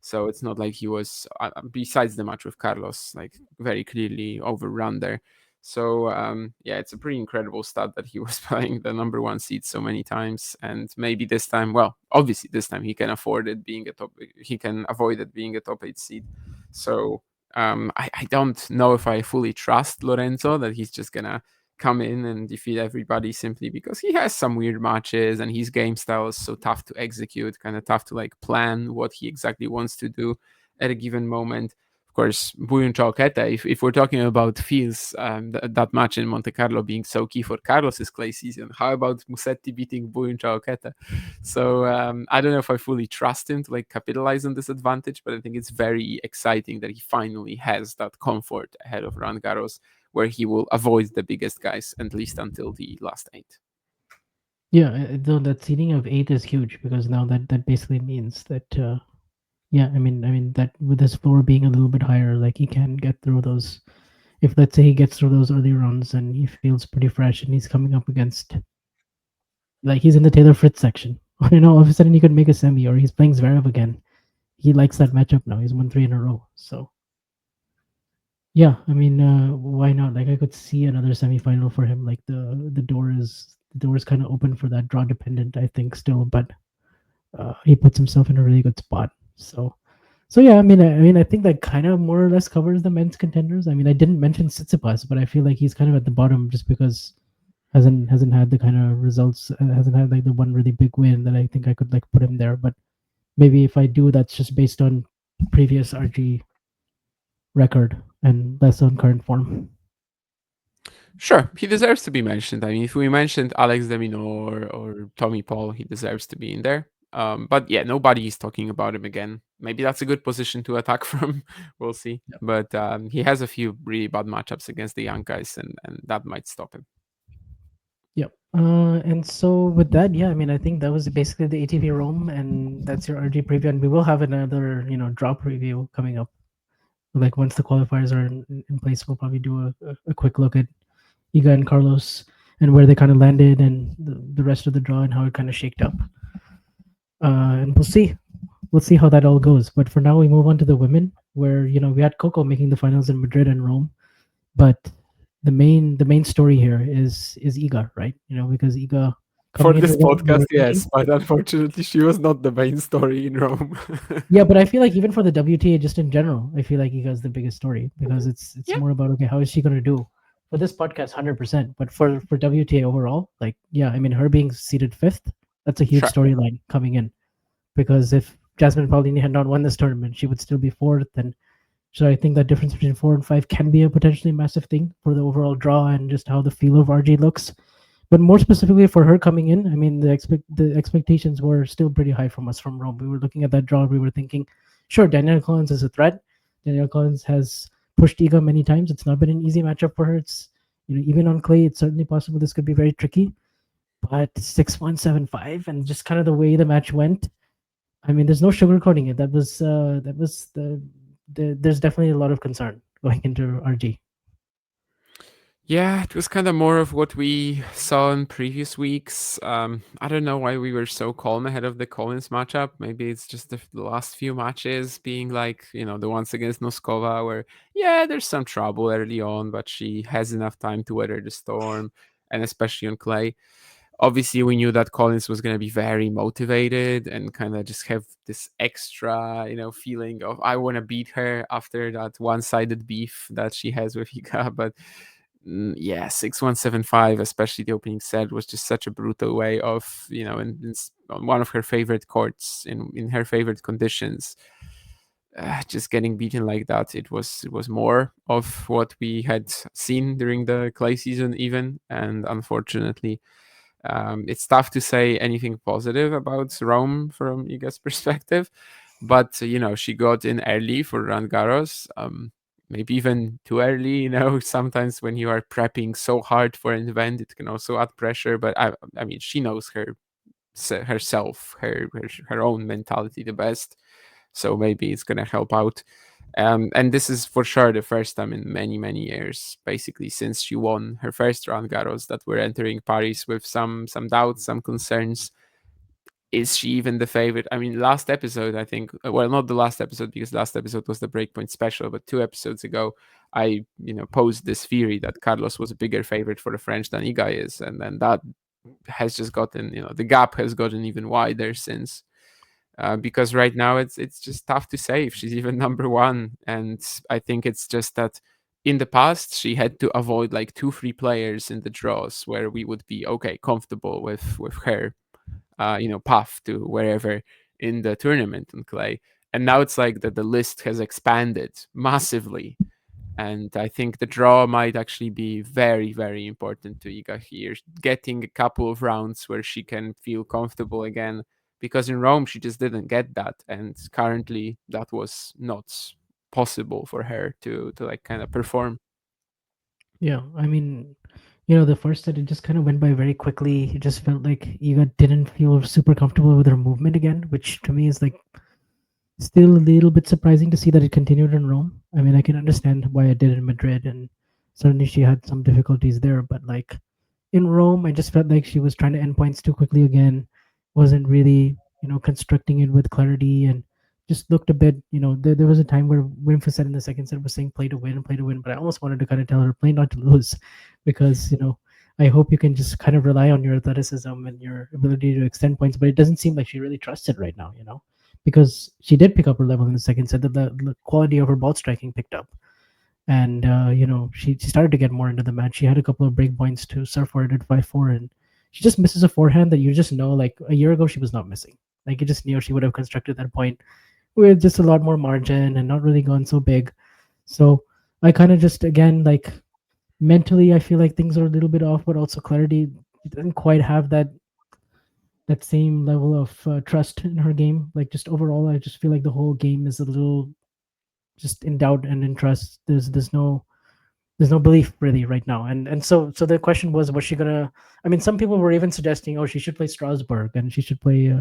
So it's not like he was, besides the match with Carlos, like very clearly overrun there. So yeah, it's a pretty incredible stat that he was playing the number 1 seed so many times, and maybe this time, well, obviously this time he can afford it being he can avoid it being a top 8 seed. So I don't know if I fully trust Lorenzo that he's just gonna come in and defeat everybody simply because he has some weird matches and his game style is so tough to execute, kind of tough to like plan what he exactly wants to do at a given moment. Of course, Buyun-Chaoketa, if we're talking about feels, that match in Monte Carlo being so key for Carlos's clay season, how about Musetti beating Buyun-Chaoketa? So I don't know if I fully trust him to like capitalize on this advantage, but I think it's very exciting that he finally has that comfort ahead of Roland Garros, where he will avoid the biggest guys at least until the last 8. Yeah, though that seeding of 8 is huge because now that basically means that yeah, I mean that with his floor being a little bit higher, like he can get through those. If let's say he gets through those early runs and he feels pretty fresh and he's coming up against, like he's in the Taylor Fritz section, all of a sudden he could make a semi, or he's playing Zverev again. He likes that matchup now. He's won 3 in a row, so yeah, I mean, why not? Like I could see another semifinal for him. Like the door is kind of open for that, draw dependent, I think still, but he puts himself in a really good spot. So yeah, I think that kind of more or less covers the men's contenders. I mean, I didn't mention Tsitsipas, but I feel like he's kind of at the bottom just because hasn't had the kind of results, hasn't had like the one really big win that I think I could like put him there. But maybe if I do, that's just based on previous RG record and less on current form. Sure, he deserves to be mentioned. I mean, if we mentioned Alex de Minaur or Tommy Paul, he deserves to be in there. But yeah, nobody is talking about him again. Maybe that's a good position to attack from. We'll see. Yep. But he has a few really bad matchups against the young guys, and that might stop him. Yep. And so with that, yeah, I mean, I think that was basically the ATP Rome, and that's your RG preview. And we will have another, draw preview coming up. Like once the qualifiers are in place, we'll probably do a quick look at Iga and Carlos and where they kind of landed and the rest of the draw and how it kind of shaked up. And we'll see how that all goes. But for now, we move on to the women, where we had Coco making the finals in Madrid and Rome, but the main story here is Iga, right? Because Iga for this podcast, yes, but unfortunately, she was not the main story in Rome. Yeah, but I feel like even for the WTA, just in general, I feel like Iga is the biggest story because it's more about, okay, how is she going to do for this podcast? 100%, but for WTA overall, like, yeah, I mean, her being seated 5th, that's a huge storyline coming in, because if Jasmine Paolini had not won this tournament, she would still be 4th, and so I think that difference between 4 and 5 can be a potentially massive thing for the overall draw and just how the feel of RG looks. But more specifically for her coming in, I mean, the expectations were still pretty high from us from Rome. We were looking at that draw, we were thinking, sure, Danielle Collins is a threat, Danielle Collins has pushed Iga many times. It's not been an easy matchup for her. It's, even on clay, it's certainly possible this could be very tricky. But 6-1, 7-5, and just kind of the way the match went, I mean, there's no sugarcoating it. That was there's definitely a lot of concern going into RG. Yeah, it was kind of more of what we saw in previous weeks. I don't know why we were so calm ahead of the Collins matchup. Maybe it's just the last few matches being like, the ones against Noskova, where, yeah, there's some trouble early on, but she has enough time to weather the storm, and especially on clay. Obviously, we knew that Collins was going to be very motivated and kind of just have this extra, feeling of I want to beat her after that one-sided beef that she has with Iga. But yeah, 6-1, 7-5, especially the opening set, was just such a brutal way of, on one of her favorite courts in her favorite conditions. Just getting beaten like that, it was more of what we had seen during the clay season even, and unfortunately, it's tough to say anything positive about Rome from Iga's perspective, but she got in early for Roland Garros. Maybe even too early. Sometimes when you are prepping so hard for an event, it can also add pressure. But I mean, she knows herself, her own mentality the best. So maybe it's gonna help out. And this is for sure the first time in many, many years, basically since she won her first Roland Garros, that we're entering Paris with some doubts, some concerns. Is she even the favorite? I mean, last episode, I think, well, not the last episode, because last episode was the Breakpoint special, but 2 episodes ago, I, posed this theory that Carlos was a bigger favorite for the French than Iga is. And then that has just gotten, the gap has gotten even wider since. Because right now it's just tough to say if she's even number one. And I think it's just that in the past she had to avoid like 2-3 players in the draws where we would be comfortable with her path to wherever in the tournament on clay. And now it's like that the list has expanded massively. And I think the draw might actually be very, very important to Iga here, getting a couple of rounds where she can feel comfortable again. Because in Rome, she just didn't get that. And currently, that was not possible for her to like kind of perform. Yeah, I mean, the first set, it just kind of went by very quickly. It just felt like Iga didn't feel super comfortable with her movement again, which to me is like still a little bit surprising to see that it continued in Rome. I mean, I can understand why it did in Madrid, and certainly she had some difficulties there. But like in Rome, I just felt like she was trying to end points too quickly again. Wasn't really, constructing it with clarity, and just looked a bit. There was a time where Winfrey said in the second set was saying play to win, play to win. But I almost wanted to kind of tell her play not to lose, because I hope you can just kind of rely on your athleticism and your ability to extend points. But it doesn't seem like she really trusts it right now. Because she did pick up her level in the second set. That the quality of her ball striking picked up, and she started to get more into the match. She had a couple of break points to serve for it at 5-4, and she just misses a forehand that you just know, like a year ago she was not missing. Like you just knew she would have constructed that point with just a lot more margin and not really gone so big. So I kind of just, again, like mentally, I feel like things are a little bit off, but also clarity didn't quite have that same level of trust in her game. Like just overall, I just feel like the whole game is a little just in doubt and in trust. There's no belief really right now. And so the question was she gonna? I mean, some people were even suggesting, oh, she should play Strasbourg and she should play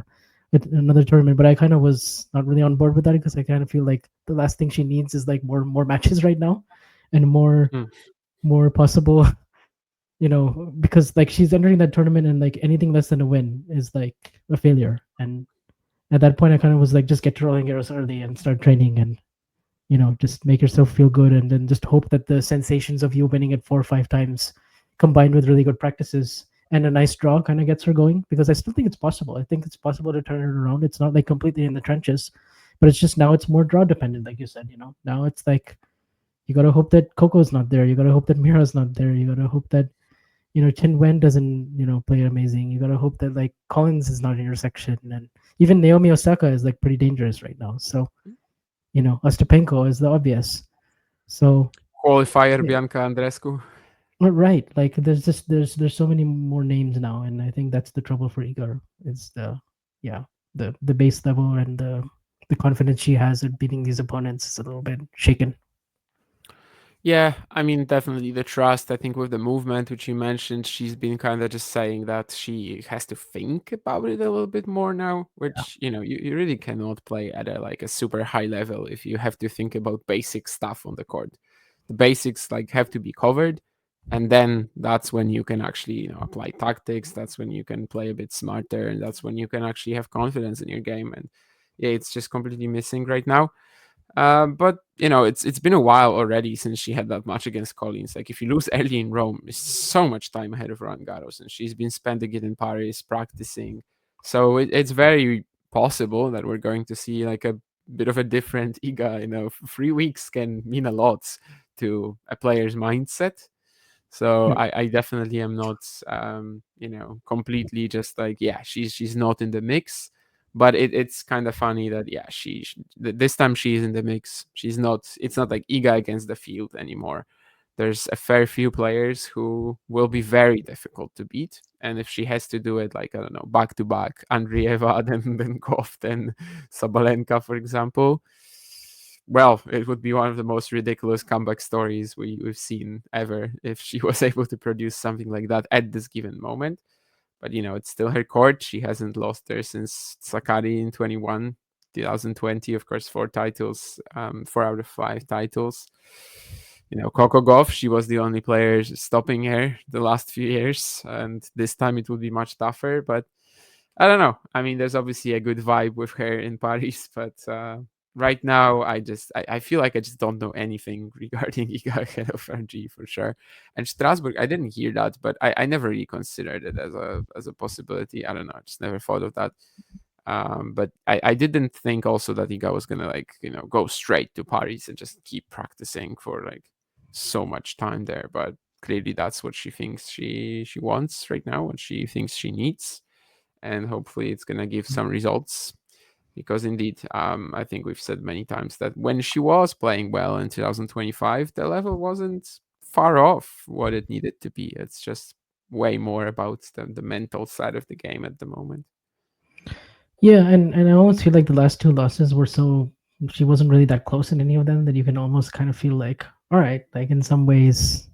another tournament. But I kind of was not really on board with that, because I kind of feel like the last thing she needs is like more matches right now, and more possible. Because like she's entering that tournament and like anything less than a win is like a failure. And at that point, I kind of was like, just get to Roland Garros early and start training, and just make yourself feel good, and then just hope that the sensations of you winning it 4 or 5 times combined with really good practices and a nice draw kind of gets her going, because I still think it's possible. I think it's possible to turn it around. It's not like completely in the trenches, but it's just now it's more draw dependent, like you said. Now it's like you got to hope that Coco's not there. You got to hope that Mira's not there. You got to hope that Chen Wen doesn't play amazing. You got to hope that like Collins is not in your section, and even Naomi Osaka is like pretty dangerous right now. So Ostapenko is the obvious. So Qualifier Bianca Andreescu. Right, like there's so many more names now, and I think that's the trouble for Igor. Is the base level and the the confidence she has at beating these opponents is a little bit shaken. Yeah, I mean, definitely the trust. I think with the movement, which you mentioned, she's been kind of just saying that she has to think about it a little bit more now, which, you really cannot play at a super high level if you have to think about basic stuff on the court. The basics like have to be covered, and then that's when you can actually, apply tactics. That's when you can play a bit smarter, and that's when you can actually have confidence in your game. And yeah, it's just completely missing right now. But it's been a while already since she had that match against Collins. Like if you lose early in Rome, it's so much time ahead of Roland Garros, and she's been spending it in Paris practicing. So it's very possible that we're going to see like a bit of a different Iga. 3 weeks can mean a lot to a player's mindset. So I definitely am not, completely just like, yeah, she's not in the mix. But it's kind of funny that, yeah, this time she's in the mix. She's not. It's not like Iga against the field anymore. There's a fair few players who will be very difficult to beat, and if she has to do it like, I don't know, back to back, Andreeva, then Goff, then Sabalenka, for example, well, it would be one of the most ridiculous comeback stories we've seen ever if she was able to produce something like that at this given moment. But it's still her court. She hasn't lost there since Sakari in 2020, of course, 4 titles, 4 out of 5 titles. Coco Gauff, she was the only player stopping her the last few years, and this time it would be much tougher. But I don't know. I mean, there's obviously a good vibe with her in Paris, but right now, I feel like I just don't know anything regarding Iga ahead of RG for sure. And Strasbourg, I didn't hear that, but I never really considered it as a possibility. I don't know. I just never thought of that. But I didn't think also that Iga was gonna go straight to Paris and just keep practicing for like so much time there. But clearly, that's what she thinks she wants right now, what she thinks she needs, and hopefully it's gonna give some results. Because indeed, I think we've said many times that when she was playing well in 2025, the level wasn't far off what it needed to be. It's just way more about the mental side of the game at the moment. Yeah, and I almost feel like the last two losses were so she wasn't really that close in any of them that you can almost kind of feel like, all right, like in some ways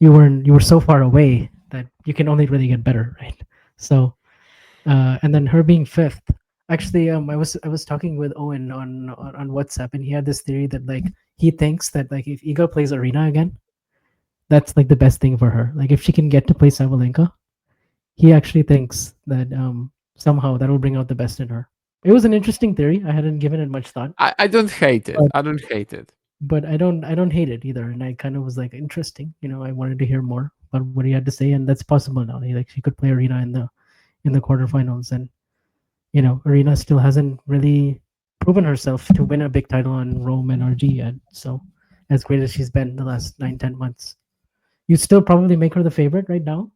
you were so far away that you can only really get better, right? So and then her being fifth. Actually, I was talking with Owen on WhatsApp, and he had this theory that like he thinks that like if Iga plays Arena again, that's like the best thing for her. Like if she can get to play Sabalenka, he actually thinks that somehow that will bring out the best in her. It was an interesting theory. I hadn't given it much thought, I don't hate it. but I don't hate it. I don't hate it either. And I kind of was like interesting. I wanted to hear more about what he had to say, and that's possible now. Like she could play Arena in the quarterfinals, and Arena still hasn't really proven herself to win a big title on Rome and RG yet. So as great as she's been the last 9-10 months, you'd still probably make her the favorite right now.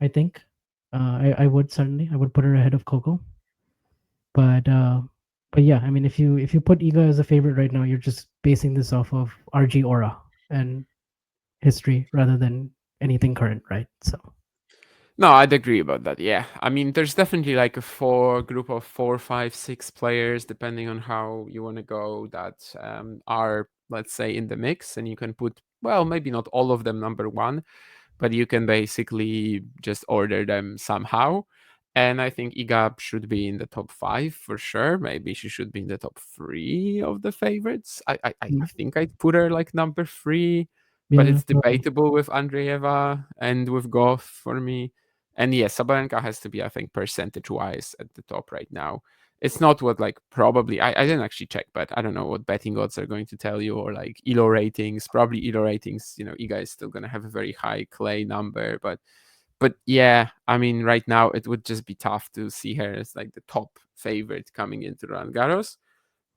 I think. I would certainly. I would put her ahead of Coco. But yeah, I mean, if you put Iga as a favorite right now, you're just basing this off of RG aura and history rather than anything current, right? So No, I'd agree about that. Yeah, I mean, there's definitely like a group of 4, 5, 6 players, depending on how you want to go, that are, let's say, in the mix, and you can put, well, maybe not all of them number one, but you can basically just order them somehow. And I think Iga should be in the top 5 for sure. Maybe she should be in the top 3 of the favorites. I mm, think I'd put her like number 3, but yeah, it's debatable with Andreeva and with Goff for me. And yes, Sabalenka has to be, I think, percentage-wise at the top right now. It's not what like probably I didn't actually check, but I don't know what betting odds are going to tell you, or like ELO ratings. Probably ELO ratings, Iga is still gonna have a very high clay number, but yeah, I mean, right now it would just be tough to see her as like the top favorite coming into Roland Garros.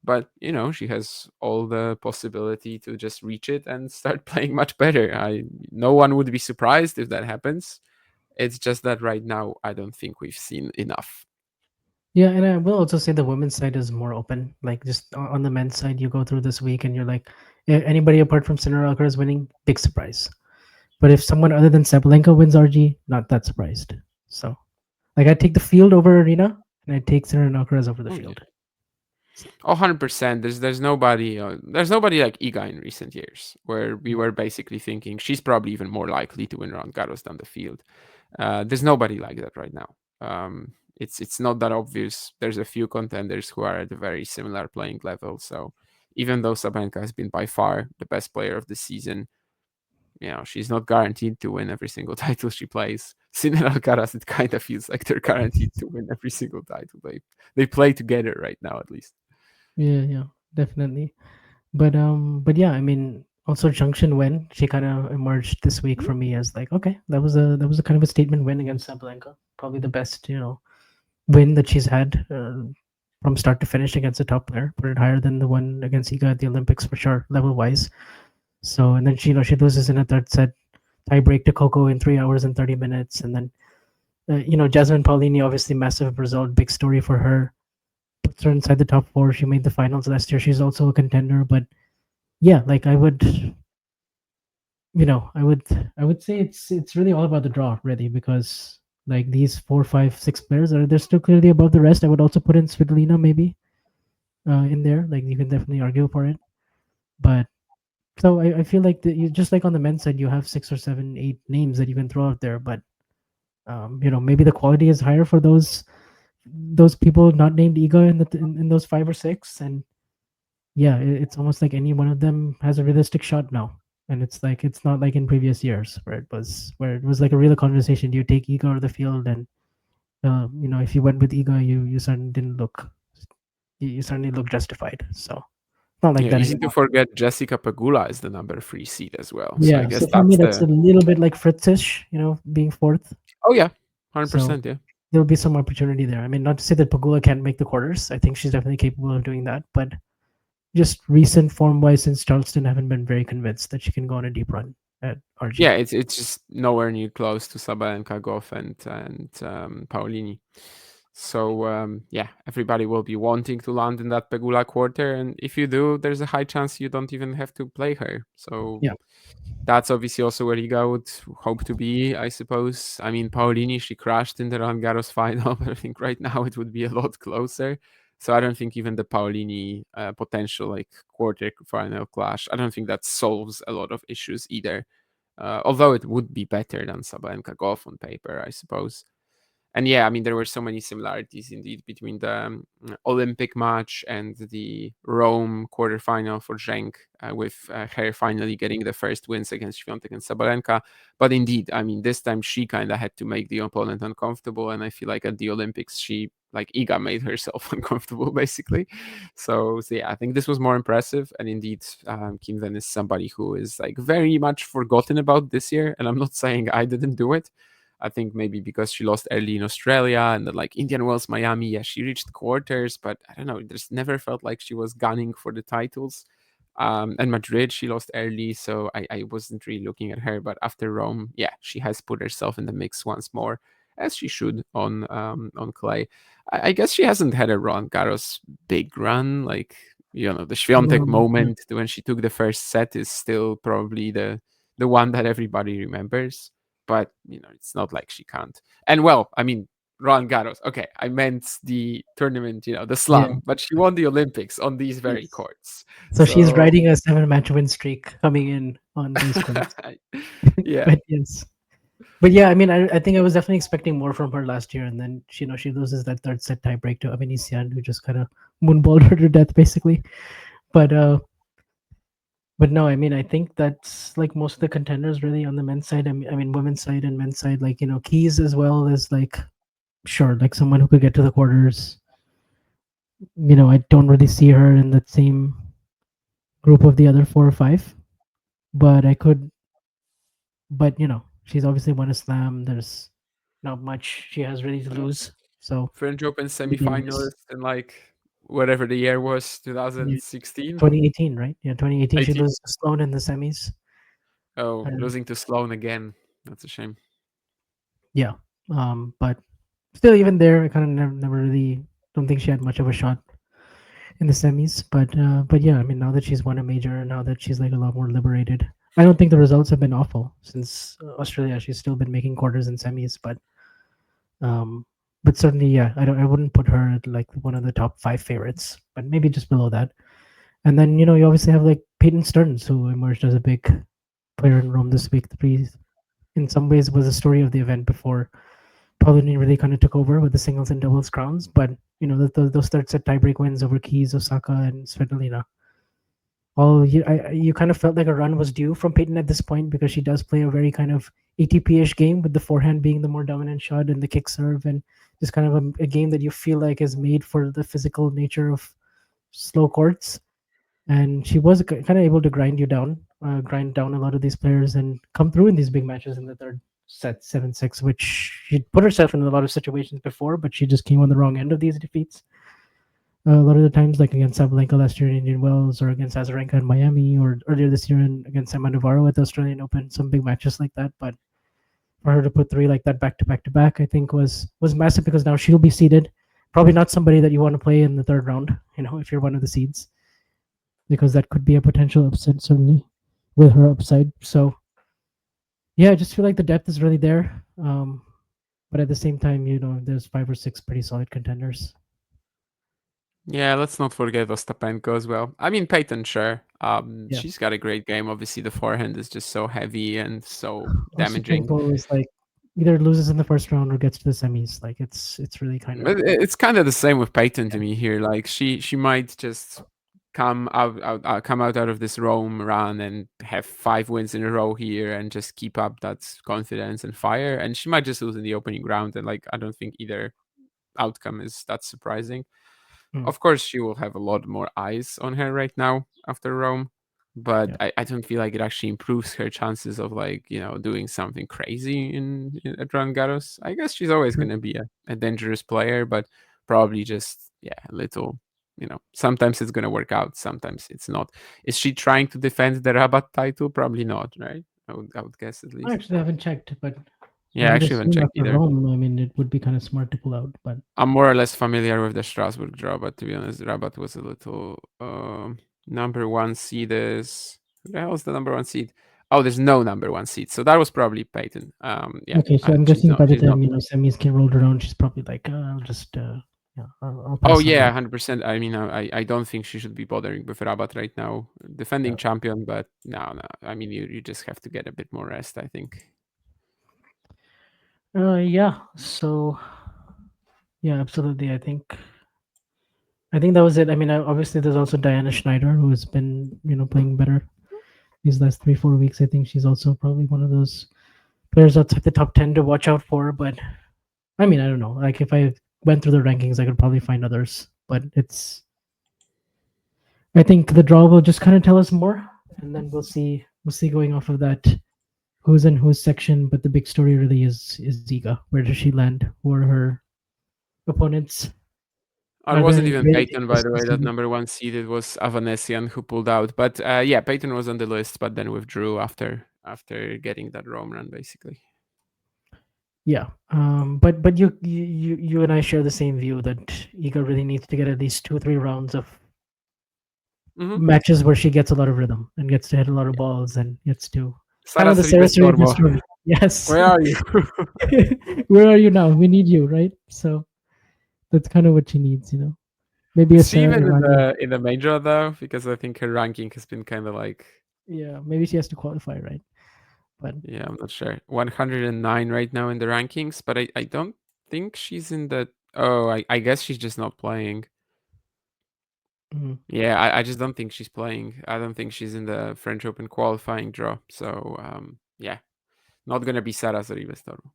But she has all the possibility to just reach it and start playing much better. No one would be surprised if that happens. It's just that right now I don't think we've seen enough. yeah, and I will also say the women's side is more open. Like just on the men's side, you go through this week and you're like, anybody apart from Sinner-Alcaraz winning, big surprise. But if someone other than Sabalenka wins RG, not that surprised. So, like, I take the field over Arena, and I take Sinner and Alcaraz over the Oh, yeah. field. 100%. There's nobody like Iga in recent years where we were basically thinking she's probably even more likely to win Roland Garros than the field. There's nobody like that right now. It's not that obvious. There's a few contenders who are at a very similar playing level. So even though Sabalenka has been by far the best player of the season, she's not guaranteed to win every single title she plays. Sinner-Alcaraz, it kind of feels like they're guaranteed to win every single title they play together right now, at least. Yeah, definitely. But yeah, I mean, also Junction Wen, she kind of emerged this week for me as like, okay, that was a kind of a statement win against Sabalenka. Probably the best, win that she's had from start to finish against a top player. Put it higher than the one against Iga at the Olympics for sure, level wise. So and then she loses in a third set, tie break to Coco in 3 hours and 30 minutes, and then Jasmine Paolini, obviously massive result, big story for her. Puts her inside the top four. She made the finals last year. She's also a contender, but yeah, like I would say it's really all about the draw, really, because like these 4, 5, 6 players they're still clearly above the rest. I would also put in Svitolina maybe in there. Like you can definitely argue for it, but so I feel like you just like on the men's side, you have 6 or 7, 8 names that you can throw out there, but maybe the quality is higher for those people not named Iga in those 5 or 6, and yeah, it's almost like any one of them has a realistic shot now. And it's not like in previous years where it was like a real conversation. Do you take Iga or the field? And if you went with Iga, you certainly didn't look you certainly look justified. So not like Yeah, that easy to anymore. forget Jessica Pegula is the number 3 seed as well. So I Yeah. So guess for me, that's that's a the. little bit like Fritzish, being fourth. Oh yeah, So 100%. Yeah. there'll be some opportunity there. I mean, not to say that Pagula can't make the quarters. I think she's definitely capable of doing that, but just recent form wise since Charleston, haven't been very convinced that she can go on a deep run at Yeah, RG. it's just nowhere near close to Sabalenka, Goff, and Paolini. So yeah, everybody will be wanting to land in that Pegula quarter, and if you do, there's a high chance you don't even have to play her. So Yeah. that's obviously also where Iga would hope to be, I suppose. I mean, Paolini, she crashed in the Roland Garros final, but I think right now it would be a lot closer. So I don't think even the Paolini potential like quarter final clash, I don't think that solves a lot of issues either. Although it would be better than Sabalenka Golf on paper, I suppose. And yeah, I mean, there were so many similarities indeed between the Olympic match and the Rome quarterfinal for Zheng, with her finally getting the first wins against Świątek and Sabalenka. But indeed, I mean, this time she kind of had to make the opponent uncomfortable. And I feel like at the Olympics, she, like Iga, made herself uncomfortable, basically. So yeah, I think this was more impressive. And indeed, Kim Ven is somebody who is like very much forgotten about this year. And I'm not saying I didn't do it. I think maybe because she lost early in Australia and then like Indian Wells, Miami, yeah, she reached quarters, but I don't know, it just never felt like she was gunning for the titles. And Madrid, she lost early, so I wasn't really looking at her. But after Rome, yeah, she has put herself in the mix once more, as she should on clay. I guess she hasn't had a Roland Garros big run, like the Świątek Yeah. moment when she took the first set is still probably the one that everybody remembers. But it's not like she can't. And well, I mean, Roland Garros. Okay, I meant the tournament, the Yeah. slam, but she won the Olympics on these very Yes. courts. So she's So riding a 7-match win streak coming in on those courts. yeah, But yes. But yeah, I mean, I think I was definitely expecting more from her last year, and then she loses that third set tiebreak to Avenisian, who just kind of moonballed her to death, basically. But but no, I mean, I think that's like most of the contenders really on the men's side. I mean, women's side and men's side, like Keys as well is like sure, like someone who could get to the quarters. I don't really see her in that same group of the other 4 or 5, but I could. But she's obviously won a slam. There's not much she has really to lose. So French Open maybe miss. semifinalist in like whatever the year was, Yeah, 2016, 2018, right? Yeah, 2018. She 18. loses to Sloan in the semis. Oh, And losing to Sloane again. That's a shame. yeah, but still, even there, I kind of never really don't think she had much of a shot in the semis. But yeah, I mean, now that she's won a major, now that she's like a lot more liberated, I don't think the results have been awful since Australia. She's still been making quarters and semis, um, but certainly, yeah, I wouldn't put her at like one of the top 5 favorites, but maybe just below that. And then you obviously have like Peyton Stearns, who emerged as a big player in Rome this week. In some ways, was the story of the event before Paulini really kind of took over with the singles and doubles crowns. But those third set tiebreak wins over Keys, Osaka, and Svitolina. You kind of felt like a run was due from Peyton at this point, because she does play a very kind of ATP-ish game, with the forehand being the more dominant shot and the kick serve, and just kind of a game that you feel like is made for the physical nature of slow courts. And she was kind of able to grind down a lot of these players and come through in these big matches in the third set, 7-6, which she put herself in a lot of situations before, but she just came on the wrong end of these defeats. A lot of the times, like against Sabalenka last year in Indian Wells, or against Azarenka in Miami, or earlier this year against Emma Navarro at the Australian Open, some big matches like that. But for her to put 3 like that back to back to back, I think was massive, because now she'll be seeded. Probably not somebody that you want to play in the third round, if you're one of the seeds, because that could be a potential upset, certainly, with her upside. So, yeah, I just feel like the depth is really there. But at the same time, there's 5 or 6 pretty solid contenders. Yeah, let's not forget Ostapenko as well. I mean, Peyton, sure. Yeah. She's got a great game. Obviously, the forehand is just so heavy and so damaging. Ostapenko is like either loses in the first round or gets to the semis. Like it's really kind of. It's kind of the same with Peyton to me here. Like she might just come out of this Rome run and have 5 wins in a row here and just keep up that confidence and fire. And she might just lose in the opening round. And like I don't think either outcome is that surprising. Of course, she will have a lot more eyes on her right now after Rome, but I don't feel like it actually improves her chances of doing something crazy at Roland Garros. I guess she's always going to be a dangerous player, but probably just a little. Sometimes it's going to work out, sometimes it's not. Is she trying to defend the Rabat title? Probably not, right? I would guess at least. I actually haven't checked, but yeah, I actually haven't checked either. Rome, I mean, it would be kind of smart to pull out, but I'm more or less familiar with the Strasbourg draw, but to be honest, Rabat was a little number 1 seed is who the hell is the number 1 seed? Oh, there's no number 1 seed, so that was probably Peyton. Yeah. Okay, so I'm guessing by the time semis can roll around, she's probably like, I'll just I'll pass. Oh yeah, 100%. I mean, I don't think she should be bothering with Rabat right now, defending champion, but no. I mean, you just have to get a bit more rest, I think. Yeah. So, yeah, absolutely. I think that was it. I mean, obviously, there's also Diana Schneider, who has been, playing better these last 3-4 weeks. I think she's also probably one of those players outside the top 10 to watch out for. But I mean, I don't know. Like, if I went through the rankings, I could probably find others. But I think the draw will just kind of tell us more, and then we'll see going off of that who's in whose section. But the big story really is Iga. Where does she land? Who are her opponents? It wasn't even Peyton, by the way, that number 1 seed. It was Avanesian who pulled out. But yeah, Peyton was on the list, but then withdrew after getting that Rome run, basically. Yeah, but you and I share the same view that Iga really needs to get at least 2-3 rounds of matches where she gets a lot of rhythm and gets to hit a lot of balls and gets to kind of the Sarah. Yes. Where are you? Where are you now? We need you, right? So that's kind of what she needs, Maybe it's even in the main draw though, because I think her ranking has been kind of like. Yeah, maybe she has to qualify, right? But yeah, I'm not sure. 109 right now in the rankings, but I don't think she's in the. Oh, I guess she's just not playing. Yeah, I just don't think she's playing. I don't think she's in the French Open qualifying draw. So yeah, not gonna be Sara Zaribes-Toro.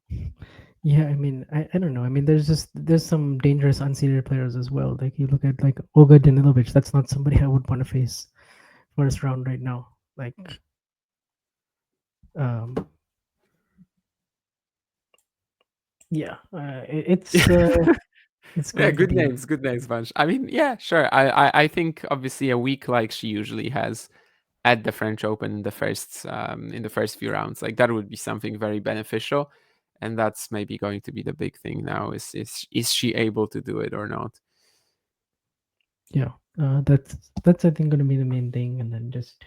Yeah, I mean, I don't know. I mean, there's some dangerous unseeded players as well. Like you look at like Olga Danilovic. That's not somebody I would want to face first round right now. Like, yeah, it's yeah, good names, Vansh. I mean, yeah, sure. I think obviously a week like she usually has at the French Open in the first few rounds, like that would be something very beneficial, and that's maybe going to be the big thing now. Is she able to do it or not? Yeah, that's I think going to be the main thing, and then just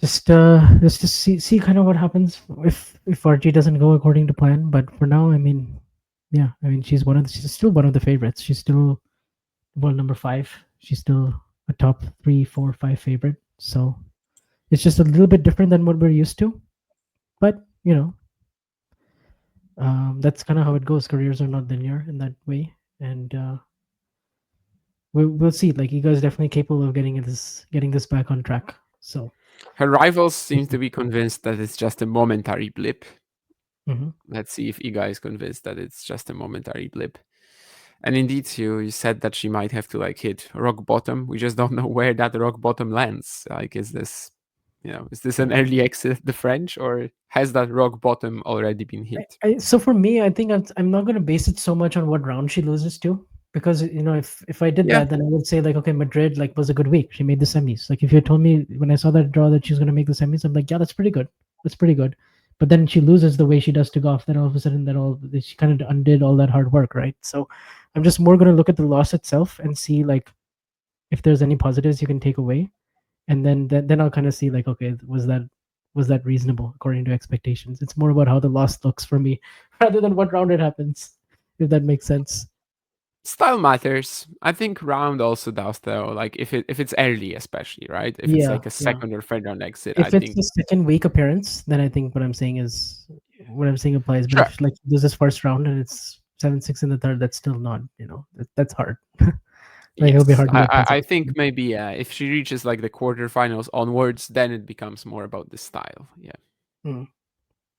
see kind of what happens if RG doesn't go according to plan. But for now, I mean, yeah, I mean, she's still one of the favorites. She's still world number 5. She's still a top 3, 4, 5 favorite. So it's just a little bit different than what we're used to. But that's kind of how it goes. Careers are not linear in that way, and we'll see. Like, Iga is definitely capable of getting this back on track. So Her rivals seem to be convinced that it's just a momentary blip. mhm. Let's see if Iga is convinced that it's just a momentary blip. And indeed, you said that she might have to hit rock bottom. We just don't know where that rock bottom lands. Is this, is this an early exit the French, or has that rock bottom already been hit? So for me, I think I'm not going to base it so much on what round she loses to, because if I did that, then I would say okay, Madrid was a good week. She made the semis. Like, if you told me when I saw that draw that she's going to make the semis, I'm like, yeah, that's pretty good. That's pretty good. But then she loses the way she does to Goff. Then all of a sudden, she kind of undid all that hard work, right? So I'm just more going to look at the loss itself and see if there's any positives you can take away, and then I'll kind of see okay, was that reasonable according to expectations? It's more about how the loss looks for me rather than what round it happens, if that makes sense. Style matters. I think round also does, though. If it's early, especially, right? If it's a second or third round exit, if it's the second week appearance, then I think what I'm saying applies. But if this is first round and it's 7-6 in the third, that's still not. That's hard. It'll be hard. I think maybe if she reaches the quarterfinals onwards, then it becomes more about the style.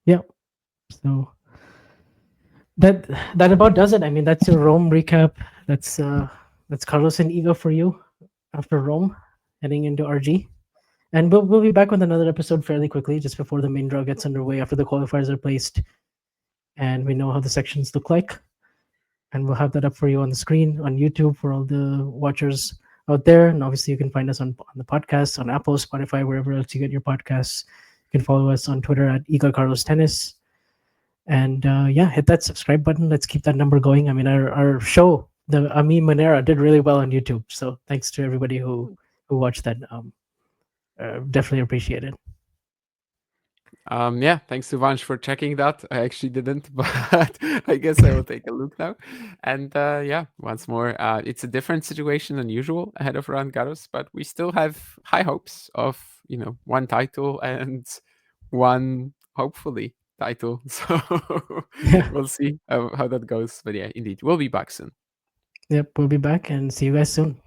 Yeah. So that about does it. I mean, that's your Rome recap. That's Carlos and Iga for you after Rome, heading into RG. And we'll be back with another episode fairly quickly, just before the main draw gets underway, after the qualifiers are placed and we know how the sections look like. And we'll have that up for you on the screen on YouTube for all the watchers out there. And obviously, you can find us on the podcast, on Apple, Spotify, wherever else you get your podcasts. You can follow us on Twitter at Iga Carlos Tennis. And hit that subscribe button. Let's keep that number going. I mean, our show, the Ami Monera, did really well on YouTube. So thanks to everybody who watched that. Definitely appreciate it. Thanks to Vansh for checking that. I actually didn't, but I guess I will take a look now. And once more, it's a different situation than usual ahead of Roland Garros, but we still have high hopes of one title and one, hopefully, title. So we'll see how that goes. But yeah, indeed, we'll be back soon. Yep, we'll be back and see you guys soon.